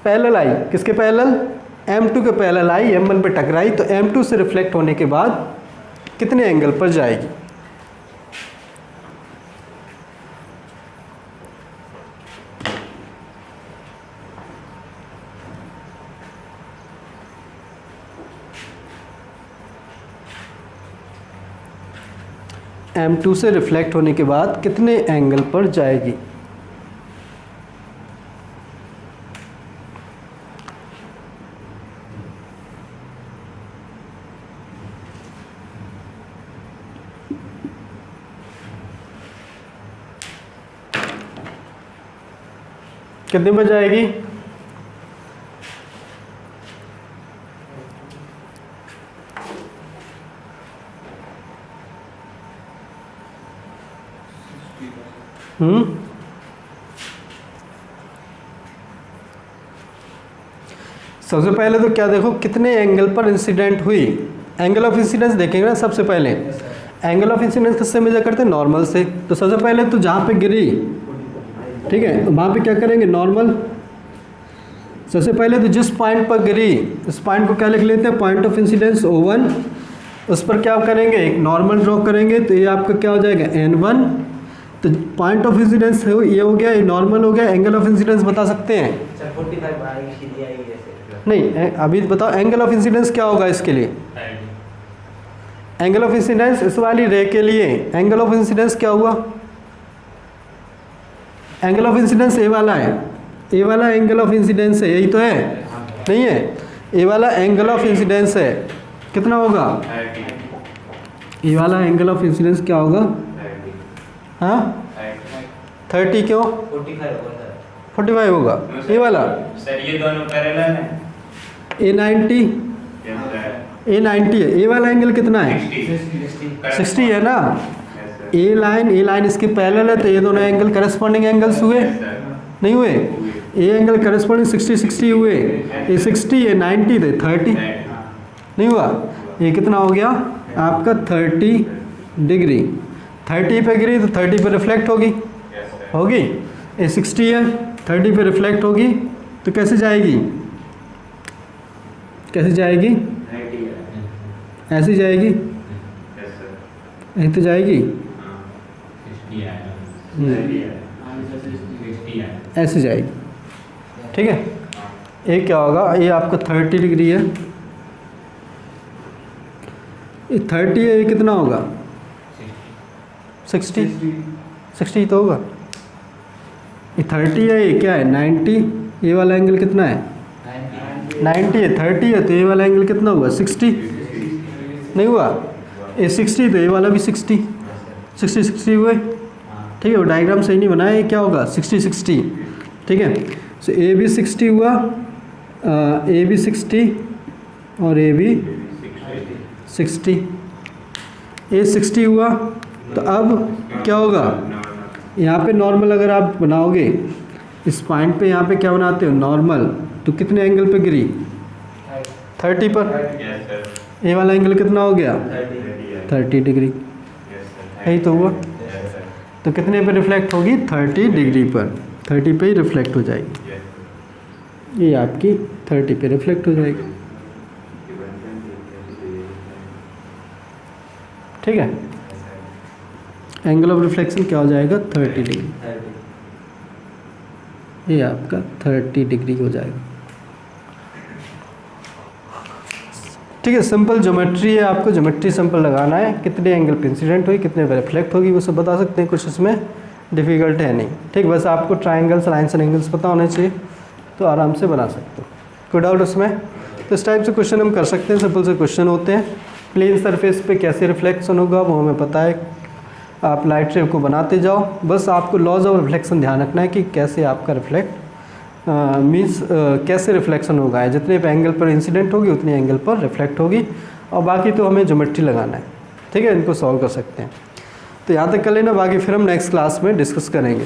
पैरेलल आई, किसके पैरेलल, M2 के पैरेलल आई, M1 पे टकराई, तो M2 से रिफ्लेक्ट होने के बाद कितने एंगल पर जाएगी। M2 से रिफ्लेक्ट होने के बाद कितने एंगल पर जाएगी। कितने पर जाएगी, सबसे पहले तो क्या देखो कितने एंगल पर इंसिडेंट हुई। एंगल ऑफ इंसिडेंस देखेंगे ना सबसे पहले। एंगल ऑफ इंसिडेंस किससे मेजर करते हैं, नॉर्मल से। तो सबसे पहले तो जहाँ पे गिरी, ठीक है, तो वहाँ पे क्या करेंगे, नॉर्मल। सबसे पहले तो जिस पॉइंट पर गिरी, इस पॉइंट को क्या लिख लेते हैं, पॉइंट ऑफ इंसिडेंस O1। उस पर क्या करेंगे, एक नॉर्मल ड्रॉ करेंगे, तो ये आपका क्या हो जाएगा N1। तो पॉइंट ऑफ इंसिडेंस ये हो गया, ये नॉर्मल हो गया। एंगल ऑफ इंसिडेंस बता सकते हैं, 45 आएगी, सीधी आएगी जैसे। नहीं अभी बताओ एंगल ऑफ इंसिडेंस क्या होगा इसके लिए। एंगल ऑफ इंसिडेंस इस वाली रे के लिए एंगल ऑफ इंसिडेंस क्या हुआ, एंगल ऑफ इंसिडेंस ए वाला है, ए वाला एंगल ऑफ इंसिडेंस है, यही तो है, नहीं है, ए वाला एंगल ऑफ इंसिडेंस है, कितना होगा ये वाला एंगल ऑफ इंसिडेंस क्या होगा? हाँ 30 क्यों? 45 होगा। ये वाला सर ये दोनों पैरेलल है। A90 है। ये वाला एंगल कितना है? 60 है ना। ए लाइन इसके पैरेलल है, तो ये दोनों एंगल करस्पॉन्डिंग एंगल्स हुए नहीं हुए? ये एंगल करस्पॉन्डिंग 60 हुए। ये 60 ये 90 थे 30 नहीं हुआ? ये कितना हो गया आपका 30 डिग्री। 30 पे गिरी तो 30 पे रिफ्लेक्ट होगी। ये 60 है, 30 पे रिफ्लेक्ट होगी तो कैसे जाएगी? ऐसे जाएगी, यही तो जाएगी, ऐसे जाएगी। ठीक है, ये क्या होगा? ये आपका 30 डिग्री है, ये 30 है, ये कितना होगा? 60 तो होगा। ये 30 है, ये क्या है? 90। ये वाला एंगल कितना है? 90 है। 30 है तो ये वाला एंगल कितना हुआ? 60 नहीं हुआ? ये 60 तो ये वाला भी 60 हुए। ठीक है, वो डायग्राम सही नहीं बनाया। ये क्या होगा? 60। ठीक है, सो ए भी 60 हुआ, ए भी 60 और ए भी 60। ए 60 हुआ तो अब क्या होगा? यहाँ पे नॉर्मल अगर आप बनाओगे इस पॉइंट पे, यहाँ पे क्या बनाते हो? नॉर्मल। तो कितने एंगल पे गिरी? 30 पर। ये वाला एंगल कितना हो गया? 30 डिग्री। यही तो हुआ। तो कितने पे रिफ्लेक्ट होगी? 30 डिग्री पर। 30 पे ही रिफ्लेक्ट हो जाएगी। ये आपकी 30 पे रिफ्लेक्ट हो जाएगी। ठीक है, एंगल ऑफ रिफ्लेक्शन क्या हो जाएगा? 30 डिग्री। ये आपका 30 डिग्री हो जाएगा। ठीक है, सिंपल ज्योमेट्री है, आपको ज्योमेट्री सिंपल लगाना है। कितने एंगल पे इंसिडेंट हुई, कितने पे रिफ्लेक्ट होगी, वो सब बता सकते हैं, कुछ इसमें डिफ़िकल्ट है नहीं। ठीक, बस आपको ट्राइंगल्स, लाइन्स एंड एंगल्स पता होने चाहिए, तो आराम से बना सकते हो। कोई डाउट उसमें? तो इस टाइप से क्वेश्चन हम कर सकते हैं, सिंपल से क्वेश्चन होते हैं। प्लेन सरफेस पे कैसे रिफ्लेक्शन होगा वो हमें पता है, आप लाइट रे को बनाते जाओ। बस आपको लॉज ऑफ रिफ्लेक्शन ध्यान रखना है कि कैसे आपका रिफ्लेक्ट कैसे रिफ्लेक्शन होगा। जितने पे एंगल पर इंसिडेंट होगी उतने एंगल पर रिफ्लेक्ट होगी, और बाकी तो हमें ज्योमेट्री लगाना है। ठीक है, इनको सॉल्व कर सकते हैं। तो यहाँ तक कर लेना, बाकी फिर हम नेक्स्ट क्लास में डिस्कस करेंगे।